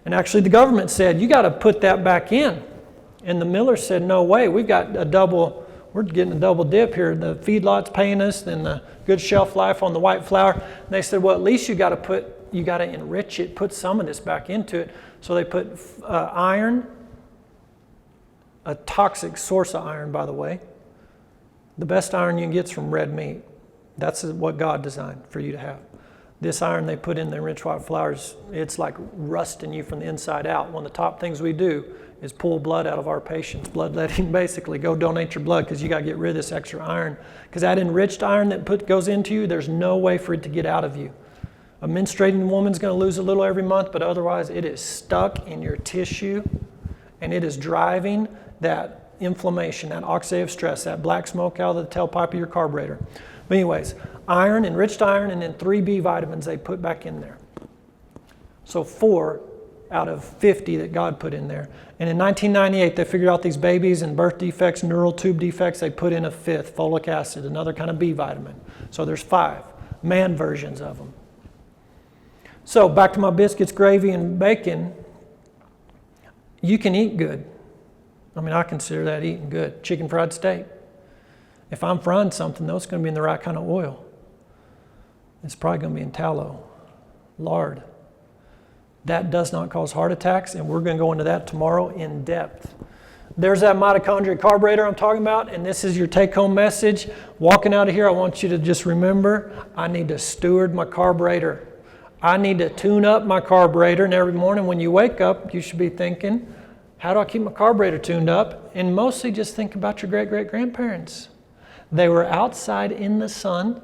And actually the government said, you got to put that back in. And the millers said, no way, we're getting a double dip here. The feedlot's paying us, then the good shelf life on the white flour. And they said, well, at least you got to enrich it, put some of this back into it. So they put iron, a toxic source of iron, by the way. The best iron you can get is from red meat. That's what God designed for you to have. This iron they put in the enriched white flours, it's like rusting you from the inside out. One of the top things we do is pull blood out of our patients. Bloodletting, basically. Go donate your blood because you got to get rid of this extra iron. Because that enriched iron that goes into you, there's no way for it to get out of you. A menstruating woman's going to lose a little every month, but otherwise it is stuck in your tissue, and it is driving that inflammation, that oxidative stress, that black smoke out of the tailpipe of your carburetor. But anyways, iron, enriched iron, and then 3 B vitamins they put back in there. So 4 out of 50 that God put in there. And in 1998, they figured out these babies and birth defects, neural tube defects, they put in a 5th, folic acid, another kind of B vitamin. So there's 5 man versions of them. So back to my biscuits, gravy, and bacon. You can eat good. I mean, I consider that eating good. Chicken fried steak. If I'm frying something, though, it's going to be in the right kind of oil. It's probably going to be in tallow, lard. That does not cause heart attacks, and we're going to go into that tomorrow in depth. There's that mitochondrial carburetor I'm talking about, and this is your take-home message. Walking out of here, I want you to just remember, I need to steward my carburetor. I need to tune up my carburetor, and every morning when you wake up, you should be thinking, how do I keep my carburetor tuned up? And mostly just think about your great-great-grandparents. They were outside in the sun.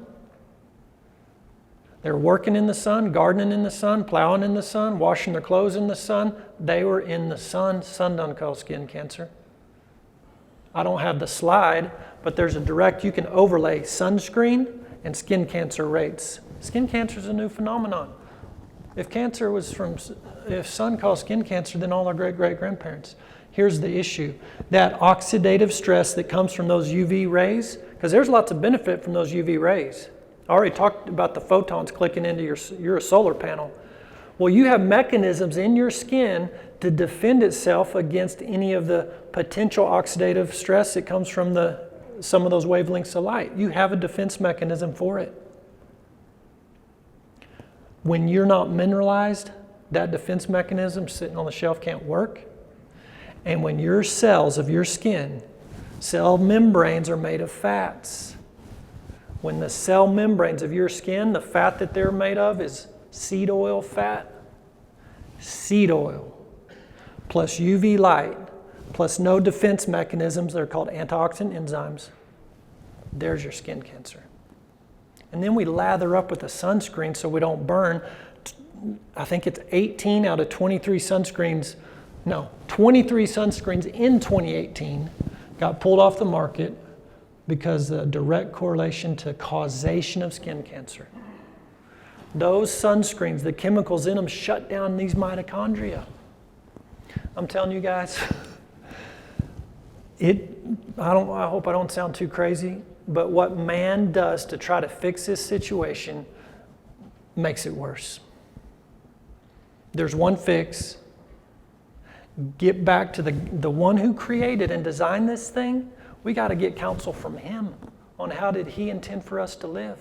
They were working in the sun, gardening in the sun, plowing in the sun, washing their clothes in the sun. They were in the sun. Sun doesn't cause skin cancer. I don't have the slide, but there's a direct, you can overlay sunscreen and skin cancer rates. Skin cancer is a new phenomenon. If sun caused skin cancer, then all our great-great-grandparents. Here's the issue. That oxidative stress that comes from those UV rays, because there's lots of benefit from those UV rays. I already talked about the photons clicking into your solar panel. Well, you have mechanisms in your skin to defend itself against any of the potential oxidative stress that comes from some of those wavelengths of light. You have a defense mechanism for it. When you're not mineralized, that defense mechanism sitting on the shelf can't work. And when your cells of your skin, cell membranes are made of fats. When the cell membranes of your skin, the fat that they're made of is seed oil fat, seed oil, plus UV light, plus no defense mechanisms, they're called antioxidant enzymes. There's your skin cancer. And then we lather up with a sunscreen so we don't burn. I think it's 18 out of 23 sunscreens. No, 23 sunscreens in 2018 got pulled off the market because of the direct correlation to causation of skin cancer. Those sunscreens, the chemicals in them shut down these mitochondria. I'm telling you guys, I hope I don't sound too crazy, but what man does to try to fix this situation makes it worse. There's one fix. Get back to the one who created and designed this thing. We got to get counsel from him on how did he intend for us to live.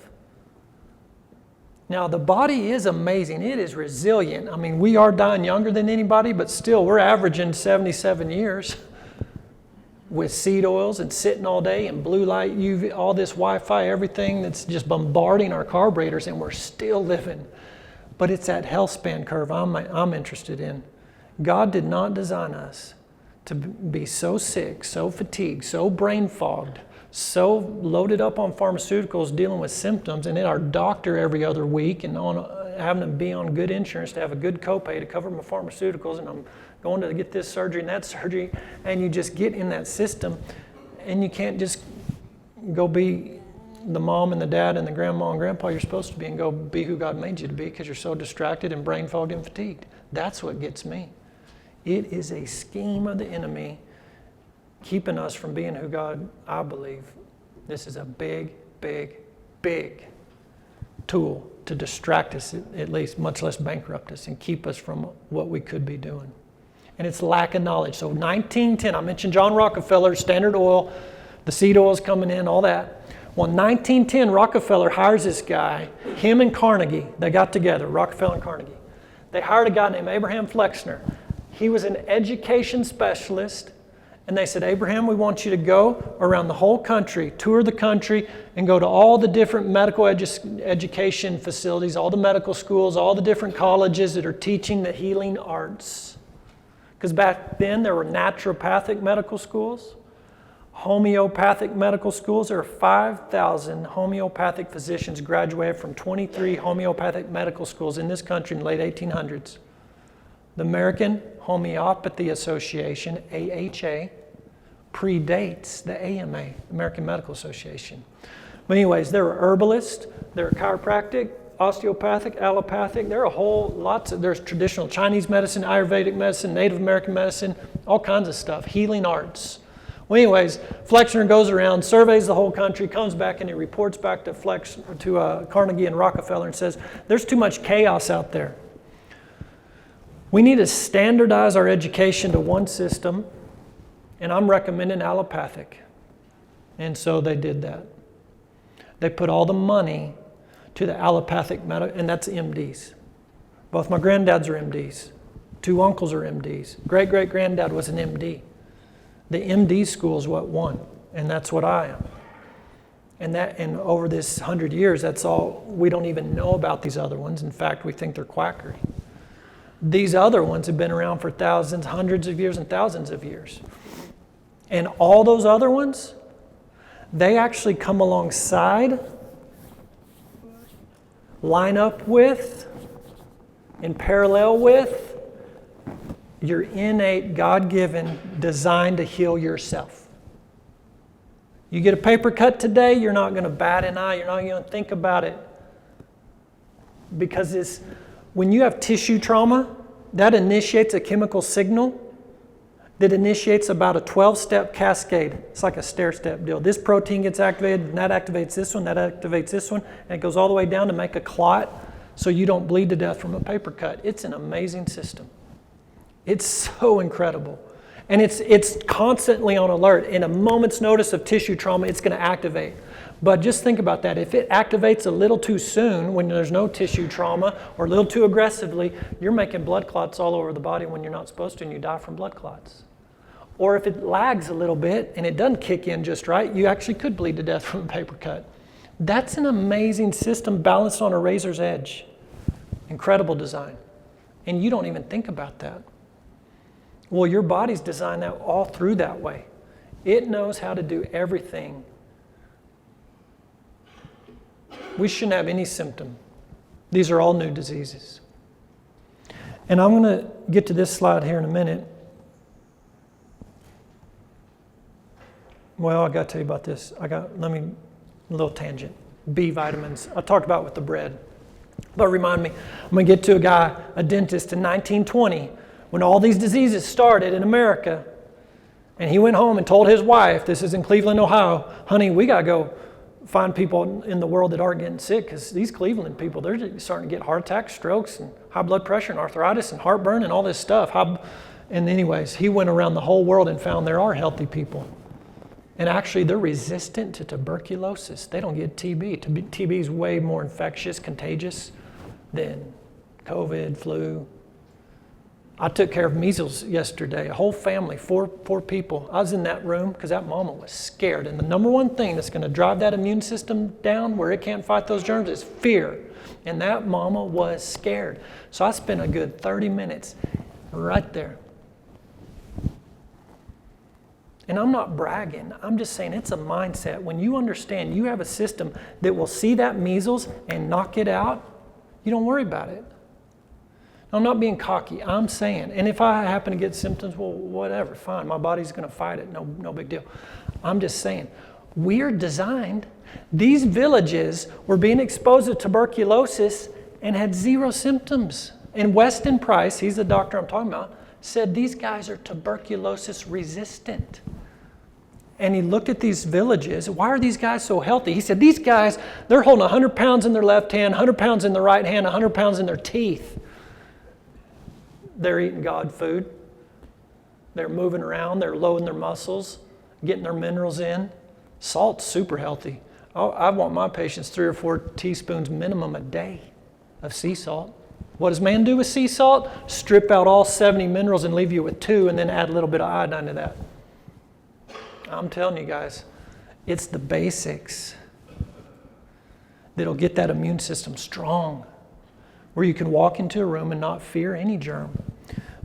Now, the body is amazing. It is resilient. I mean, we are dying younger than anybody, but still, we're averaging 77 years with seed oils and sitting all day and blue light, UV, all this Wi-Fi, everything that's just bombarding our carburetors, and we're still living. But it's that health span curve I'm interested in. God did not design us to be so sick, so fatigued, so brain fogged, so loaded up on pharmaceuticals dealing with symptoms, and then our doctor every other week and having to be on good insurance to have a good copay to cover my pharmaceuticals, and I'm going to get this surgery and that surgery, and you just get in that system, and you can't just go be the mom and the dad and the grandma and grandpa you're supposed to be and go be who God made you to be because you're so distracted and brain fogged and fatigued. That's what gets me. It is a scheme of the enemy keeping us from being who God, I believe. This is a big, big, big tool to distract us, at least, much less bankrupt us and keep us from what we could be doing. And it's lack of knowledge. So 1910, I mentioned John Rockefeller, Standard Oil, the seed oil's coming in, all that. Well, 1910, Rockefeller hires this guy, him and Carnegie, they got together, Rockefeller and Carnegie. They hired a guy named Abraham Flexner. He was an education specialist, and they said, Abraham, we want you to go around the whole country, tour the country, and go to all the different medical education facilities, all the medical schools, all the different colleges that are teaching the healing arts. Because back then there were naturopathic medical schools, homeopathic medical schools. There are 5,000 homeopathic physicians graduated from 23 homeopathic medical schools in this country in the late 1800s. The American Homeopathy Association, AHA, predates the AMA, American Medical Association. But anyways, there are herbalists, there are chiropractic, osteopathic, allopathic. There are there's traditional Chinese medicine, Ayurvedic medicine, Native American medicine, all kinds of stuff, healing arts. Well, anyways, Flexner goes around, surveys the whole country, comes back, and he reports back to Carnegie and Rockefeller and says, there's too much chaos out there. We need to standardize our education to one system, and I'm recommending allopathic. And so they did that. They put all the money to the allopathic medical, and that's MDs. Both my granddads are MDs. 2 uncles are MDs. Great-great-granddad was an MD. The MD school is what won, and that's what I am. And over this 100 years, that's all, we don't even know about these other ones. In fact, we think they're quackery. These other ones have been around for thousands, hundreds of years, and thousands of years. And all those other ones, they actually come alongside, line up with, in parallel with, your innate, God-given design to heal yourself. You get a paper cut today, you're not going to bat an eye, you're not going to think about it. Because when you have tissue trauma, that initiates a chemical signal that initiates about a 12-step cascade. It's like a stair-step deal. This protein gets activated, and that activates this one, that activates this one, and it goes all the way down to make a clot so you don't bleed to death from a paper cut. It's an amazing system. It's so incredible. And it's constantly on alert. In a moment's notice of tissue trauma, it's going to activate. But just think about that. If it activates a little too soon when there's no tissue trauma or a little too aggressively, you're making blood clots all over the body when you're not supposed to, and you die from blood clots. Or if it lags a little bit and it doesn't kick in just right, you actually could bleed to death from a paper cut. That's an amazing system balanced on a razor's edge. Incredible design. And you don't even think about that. Well, your body's designed that all through that way. It knows how to do everything. We shouldn't have any symptom. These are all new diseases. And I'm going to get to this slide here in a minute. Well, I got to tell you about this. A little tangent. B vitamins. I talked about with the bread. But remind me, I'm going to get to a dentist in 1920 when all these diseases started in America. And he went home and told his wife, this is in Cleveland, Ohio, honey, we got to go find people in the world that aren't getting sick, because these Cleveland people, they're starting to get heart attacks, strokes, and high blood pressure, and arthritis, and heartburn, and all this stuff. And anyways, he went around the whole world and found there are healthy people. And actually, they're resistant to tuberculosis. They don't get TB. TB is way more infectious, contagious than COVID, flu. I took care of measles yesterday, a whole family, four people. I was in that room because that mama was scared. And the number one thing that's going to drive that immune system down where it can't fight those germs is fear. And that mama was scared. So I spent a good 30 minutes right there. And I'm not bragging. I'm just saying it's a mindset. When you understand you have a system that will see that measles and knock it out, you don't worry about it. I'm not being cocky. I'm saying, and if I happen to get symptoms, well, whatever, fine. My body's going to fight it. No big deal. I'm just saying, we're designed. These villages were being exposed to tuberculosis and had zero symptoms. And Weston Price, he's the doctor I'm talking about, said these guys are tuberculosis resistant. And he looked at these villages. Why are these guys so healthy? He said, these guys, they're holding 100 pounds in their left hand, 100 pounds in their right hand, 100 pounds in their teeth. They're eating God food. They're moving around. They're loading their muscles, getting their minerals in. Salt's super healthy. I want my patients 3 or 4 teaspoons minimum a day of sea salt. What does man do with sea salt? Strip out all 70 minerals and leave you with 2 and then add a little bit of iodine to that. I'm telling you guys, it's the basics that'll get that immune system strong, where you can walk into a room and not fear any germ.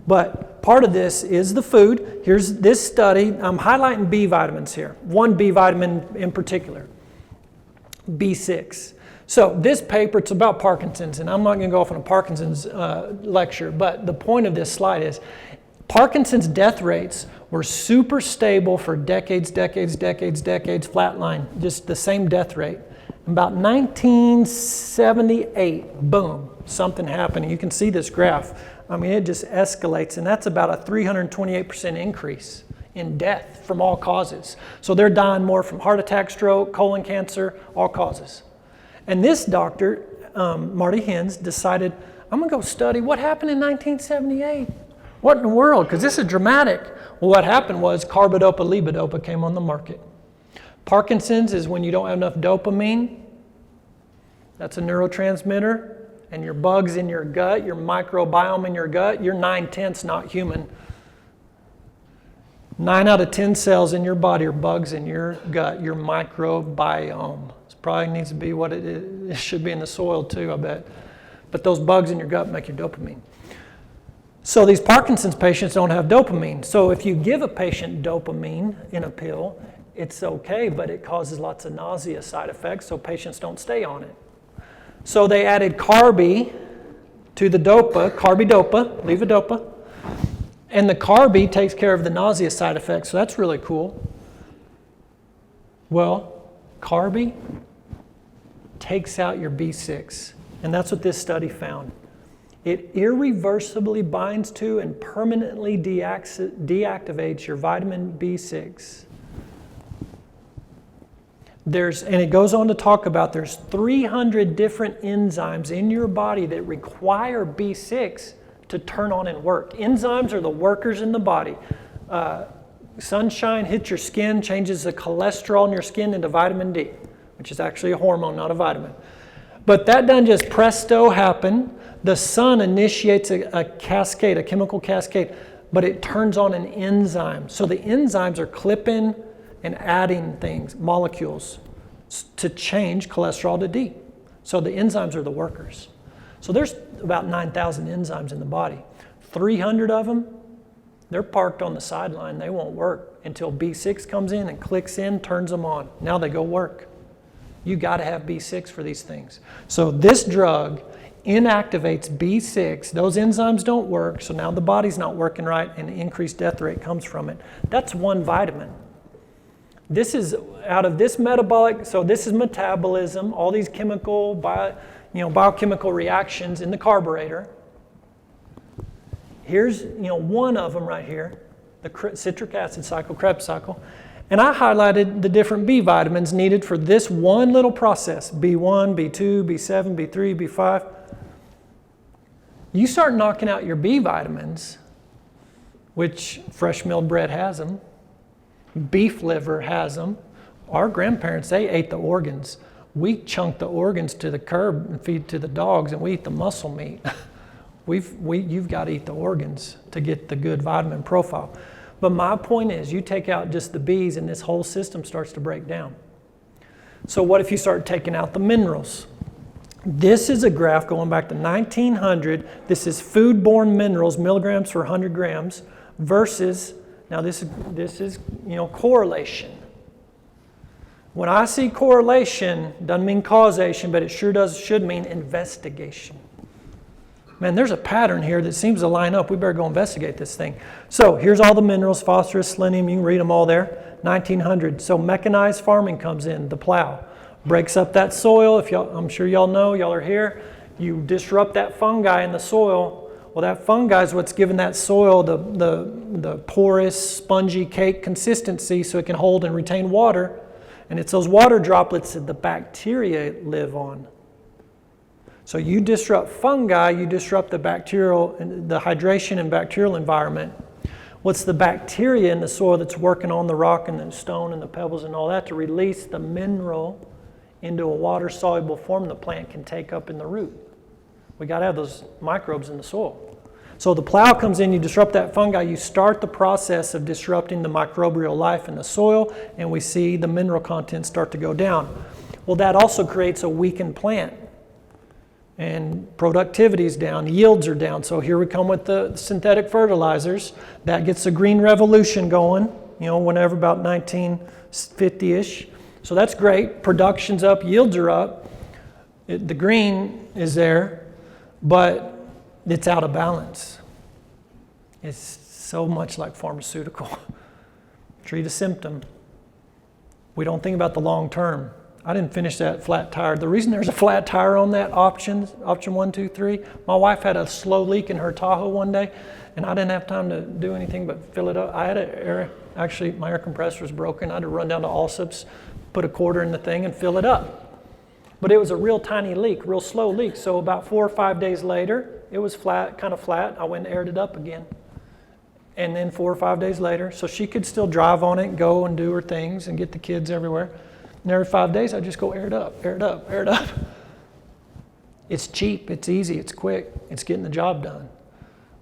But part of this is the food. Here's this study. I'm highlighting B vitamins here. One B vitamin in particular, B6. So this paper, it's about Parkinson's, and I'm not going to go off on a Parkinson's lecture, but the point of this slide is Parkinson's death rates were super stable for decades, flatline, just the same death rate. About 1978, boom, something happened. You can see this graph. I mean, it just escalates, and that's about a 328% increase in death from all causes. So they're dying more from heart attack, stroke, colon cancer, all causes. And this doctor, Marty Hens, decided, I'm going to go study what happened in 1978. What in the world? Because this is dramatic. Well, what happened was carbidopa, levodopa came on the market. Parkinson's is when you don't have enough dopamine. That's a neurotransmitter. And your bugs in your gut, your microbiome in your gut, you're 9/10 not human. 9 out of 10 cells in your body are bugs in your gut, your microbiome. It probably needs to be what it is. It should be in the soil too, I bet. But those bugs in your gut make your dopamine. So these Parkinson's patients don't have dopamine. So if you give a patient dopamine in a pill, it's okay, but it causes lots of nausea side effects, so patients don't stay on it. So they added carby to the dopa, carbidopa, levodopa, and the carby takes care of the nausea side effects, so that's really cool. Well, carby takes out your B6, and that's what this study found. It irreversibly binds to and permanently deactivates your vitamin B6. And it goes on to talk about there's 300 different enzymes in your body that require B6 to turn on and work. Enzymes are the workers in the body. Sunshine hits your skin, changes the cholesterol in your skin into vitamin D, which is actually a hormone, not a vitamin. But that doesn't just presto happen. The sun initiates a cascade, a chemical cascade, but it turns on an enzyme. So the enzymes are clipping and adding things, molecules, to change cholesterol to D. So the enzymes are the workers. So there's about 9,000 enzymes in the body. 300 of them, they're parked on the sideline. They won't work until B6 comes in and clicks in, turns them on. Now they go work. You got to have B6 for these things. So this drug inactivates B6. Those enzymes don't work, so now the body's not working right, and the increased death rate comes from it. That's one vitamin. This is out of this metabolic, so this is metabolism, all these biochemical reactions in the carburetor. Here's one of them right here, the citric acid cycle, Krebs cycle. And I highlighted the different B vitamins needed for this one little process, B1, B2, B7, B3, B5. You start knocking out your B vitamins, which fresh milled bread has them, beef liver has them. Our grandparents, they ate the organs. We chunk the organs to the curb and feed to the dogs, and we eat the muscle meat. You've got to eat the organs to get the good vitamin profile. But my point is, you take out just the B's and this whole system starts to break down. So what if you start taking out the minerals? This is a graph going back to 1900. This is foodborne minerals, milligrams per 100 grams, versus, now this is correlation. When I see correlation, doesn't mean causation, but it sure should mean investigation. Man, there's a pattern here that seems to line up. We better go investigate this thing. So here's all the minerals, phosphorus, selenium, you can read them all there, 1900. So mechanized farming comes in, the plow. Breaks up that soil. I'm sure y'all know, y'all are here. You disrupt that fungi in the soil. Well, that fungi is what's giving that soil the porous, spongy cake consistency so it can hold and retain water. And it's those water droplets that the bacteria live on. So you disrupt fungi, you disrupt the hydration and bacterial environment. What's the bacteria in the soil that's working on the rock and the stone and the pebbles and all that to release the mineral into a water-soluble form the plant can take up in the root? We got to have those microbes in the soil. So the plow comes in, you disrupt that fungi, you start the process of disrupting the microbial life in the soil, and we see the mineral content start to go down. Well, that also creates a weakened plant. And productivity is down, yields are down. So here we come with the synthetic fertilizers. That gets the green revolution going, whenever about 1950-ish. So that's great. Production's up, yields are up. The green is there, but it's out of balance. It's so much like pharmaceutical. Treat a symptom. We don't think about the long term. I didn't finish that flat tire. The reason there's a flat tire on that option 1, 2, 3, my wife had a slow leak in her Tahoe one day, and I didn't have time to do anything but fill it up. Actually, my air compressor was broken. I had to run down to Allsup's, put a quarter in the thing and fill it up. But it was a real tiny leak, real slow leak. So about 4 or 5 days later, it was flat, kind of flat. I went and aired it up again. And then 4 or 5 days later, so she could still drive on it and go and do her things and get the kids everywhere. And every 5 days, I just go air it up, air it up, air it up. It's cheap, it's easy, it's quick, it's getting the job done.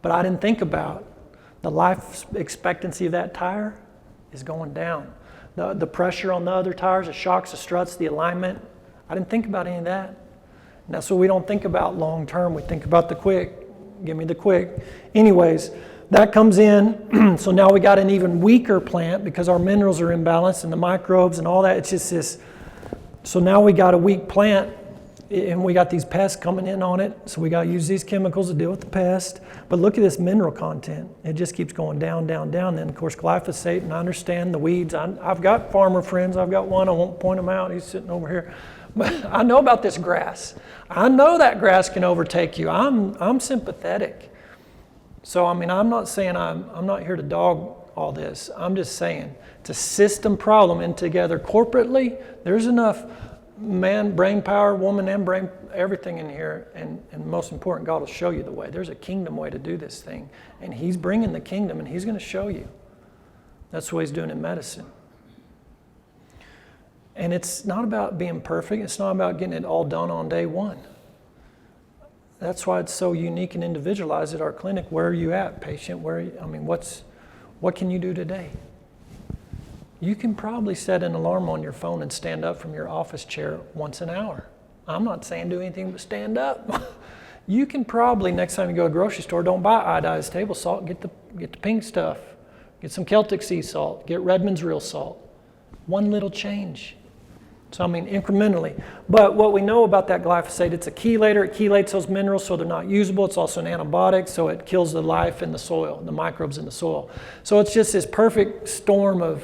But I didn't think about the life expectancy of that tire is going down. The pressure on the other tires, the shocks, the struts, the alignment, I didn't think about any of that. And that's what we don't think about long term. We think about the quick. Give me the quick. Anyways, that comes in. So now we got an even weaker plant because our minerals are imbalanced and the microbes and all that. It's just this. So now we got a weak plant and we got these pests coming in on it. So we got to use these chemicals to deal with the pest. But look at this mineral content. It just keeps going down, down, down. Then, of course, glyphosate, and I understand the weeds. I've got farmer friends. I've got one. I won't point him out. He's sitting over here. But I know about this grass. I know that grass can overtake you. I'm sympathetic. So, I'm not saying I'm not here to dog all this. I'm just saying it's a system problem, and together corporately, there's enough man, brain power, woman, and brain, everything in here, and most important, God will show you the way. There's a kingdom way to do this thing, and He's bringing the kingdom, and He's going to show you. That's what He's doing in medicine. And it's not about being perfect. It's not about getting it all done on day one. That's why it's so unique and individualized at our clinic. Where are you at, patient? What can you do today? You can probably set an alarm on your phone and stand up from your office chair once an hour. I'm not saying do anything but stand up. You can probably, next time you go to the grocery store, don't buy iodized table salt. Get the pink stuff. Get some Celtic sea salt. Get Redmond's real salt. One little change. So incrementally. But what we know about that glyphosate, it's a chelator. It chelates those minerals so they're not usable. It's also an antibiotic, so it kills the life in the soil, the microbes in the soil. So it's just this perfect storm of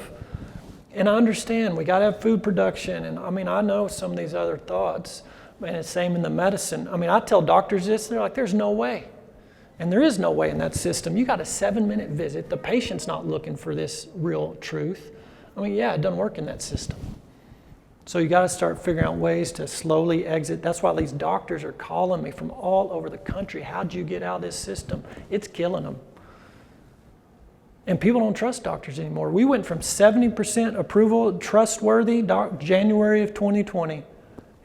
And I understand we got to have food production. And I mean, I know some of these other thoughts. And it's same in the medicine. I mean, I tell doctors this, they're like, there's no way. And there is no way in that system. You got a 7-minute visit. The patient's not looking for this real truth. I mean, yeah, it doesn't work in that system. So you got to start figuring out ways to slowly exit. That's why these doctors are calling me from all over the country. How'd you get out of this system? It's killing them. And people don't trust doctors anymore. We went from 70% approval, trustworthy, January of 2020,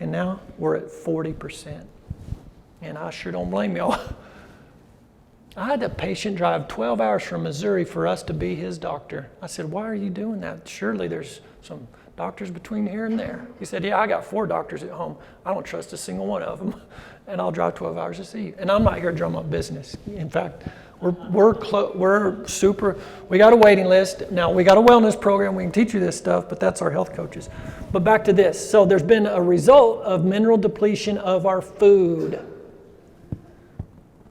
and now we're at 40%. And I sure don't blame y'all. I had a patient drive 12 hours from Missouri for us to be his doctor. I said, why are you doing that? Surely there's some doctors between here and there. He said, yeah, I got 4 doctors at home. I don't trust a single one of them. And I'll drive 12 hours to see you. And I'm not here to drum up business. In fact, we're super, we got a waiting list. Now, we got a wellness program. We can teach you this stuff, but that's our health coaches. But back to this. So there's been a result of mineral depletion of our food.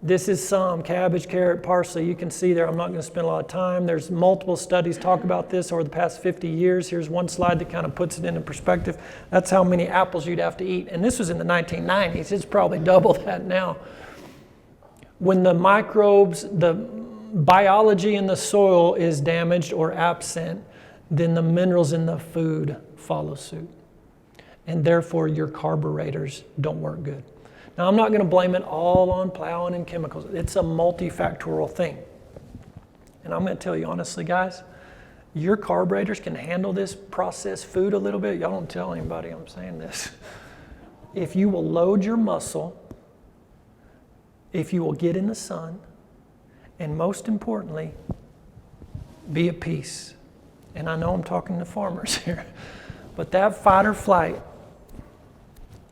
This is some cabbage, carrot, parsley. You can see there, I'm not going to spend a lot of time. There's multiple studies talk about this over the past 50 years. Here's one slide that kind of puts it into perspective. That's how many apples you'd have to eat. And this was in the 1990s. It's probably double that now. When the microbes, the biology in the soil is damaged or absent, then the minerals in the food follow suit. And therefore, your carburetors don't work good. Now, I'm not going to blame it all on plowing and chemicals. It's a multifactorial thing. And I'm going to tell you honestly, guys, your carburetors can handle this processed food a little bit. Y'all don't tell anybody I'm saying this. If you will load your muscle, if you will get in the sun, and most importantly, be at peace. And I know I'm talking to farmers here, but that fight or flight,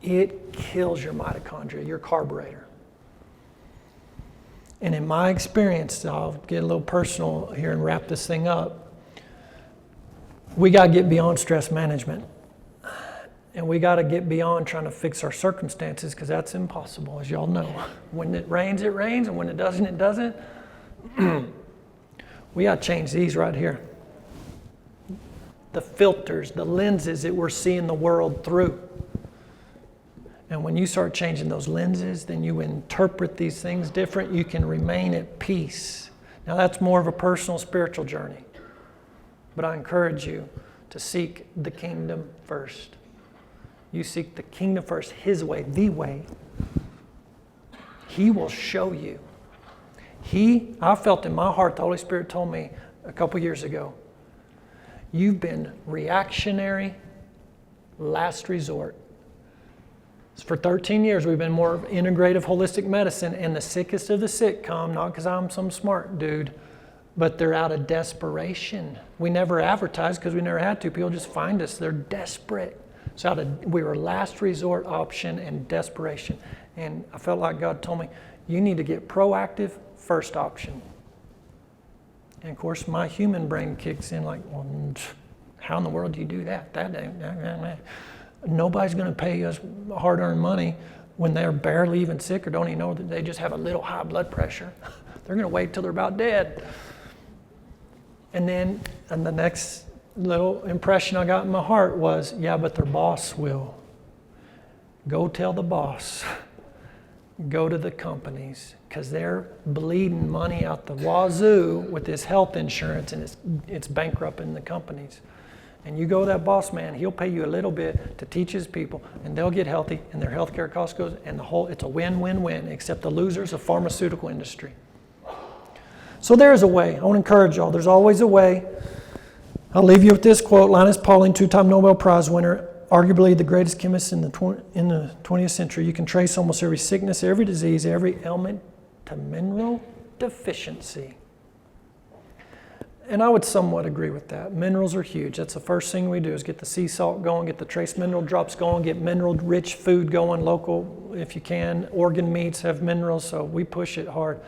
it kills your mitochondria, your carburetor. And in my experience, I'll get a little personal here and wrap this thing up. We got to get beyond stress management. And we got to get beyond trying to fix our circumstances, because that's impossible, as y'all know. When it rains, and when it doesn't, it doesn't. We got to change these right here. The filters, the lenses that we're seeing the world through. And when you start changing those lenses, then you interpret these things different. You can remain at peace. Now, that's more of a personal spiritual journey. But I encourage you to seek the kingdom first. You seek the kingdom first, His way, the way. He will show you. I felt in my heart, the Holy Spirit told me a couple years ago, you've been reactionary, last resort. For 13 years, we've been more integrative, holistic medicine, and the sickest of the sick come, not because I'm some smart dude, but they're out of desperation. We never advertise because we never had to. People just find us. They're desperate. So we were last resort option and desperation. And I felt like God told me, you need to get proactive, first option. And of course, my human brain kicks in like, well, how in the world do you do that? Nobody's going to pay us hard-earned money when they're barely even sick or don't even know that they just have a little high blood pressure. They're going to wait till they're about dead. And the next little impression I got in my heart was, yeah, but their boss will. Go tell the boss. Go to the companies, because they're bleeding money out the wazoo with this health insurance, and it's bankrupting the companies. And you go to that boss man, he'll pay you a little bit to teach his people, and they'll get healthy, and their healthcare cost goes, and it's a win-win-win, except the loser's the pharmaceutical industry. So there's a way. I want to encourage y'all. There's always a way. I'll leave you with this quote. Linus Pauling, 2-time Nobel Prize winner, arguably the greatest chemist in the 20th century. You can trace almost every sickness, every disease, every ailment to mineral deficiency. And I would somewhat agree with that. Minerals are huge. That's the first thing we do is get the sea salt going, get the trace mineral drops going, get mineral-rich food going, local if you can. Organ meats have minerals, so we push it hard.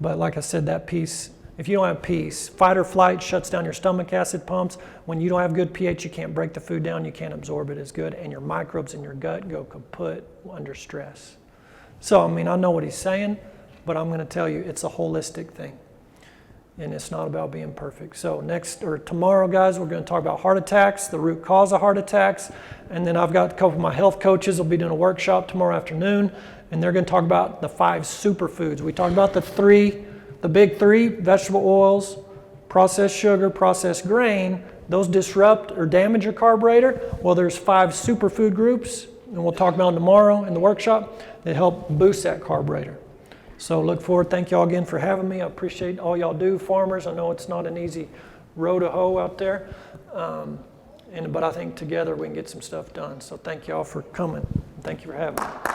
But like I said, that peace, if you don't have peace, fight or flight shuts down your stomach acid pumps. When you don't have good pH, you can't break the food down, you can't absorb it as good, and your microbes in your gut go kaput under stress. So, I mean, I know what he's saying, but I'm going to tell you, it's a holistic thing. and it's not about being perfect. So tomorrow, guys, we're going to talk about heart attacks, the root cause of heart attacks, and then I've got a couple of my health coaches will be doing a workshop tomorrow afternoon, and they're going to talk about the 5 superfoods. We talked about the big 3, vegetable oils, processed sugar, processed grain. Those disrupt or damage your carburetor. Well, there's 5 superfood groups, and we'll talk about them tomorrow in the workshop, that help boost that carburetor. So look forward. Thank y'all again for having me. I appreciate all y'all do, farmers. I know it's not an easy row to hoe out there, but I think together we can get some stuff done. So thank y'all for coming. Thank you for having me.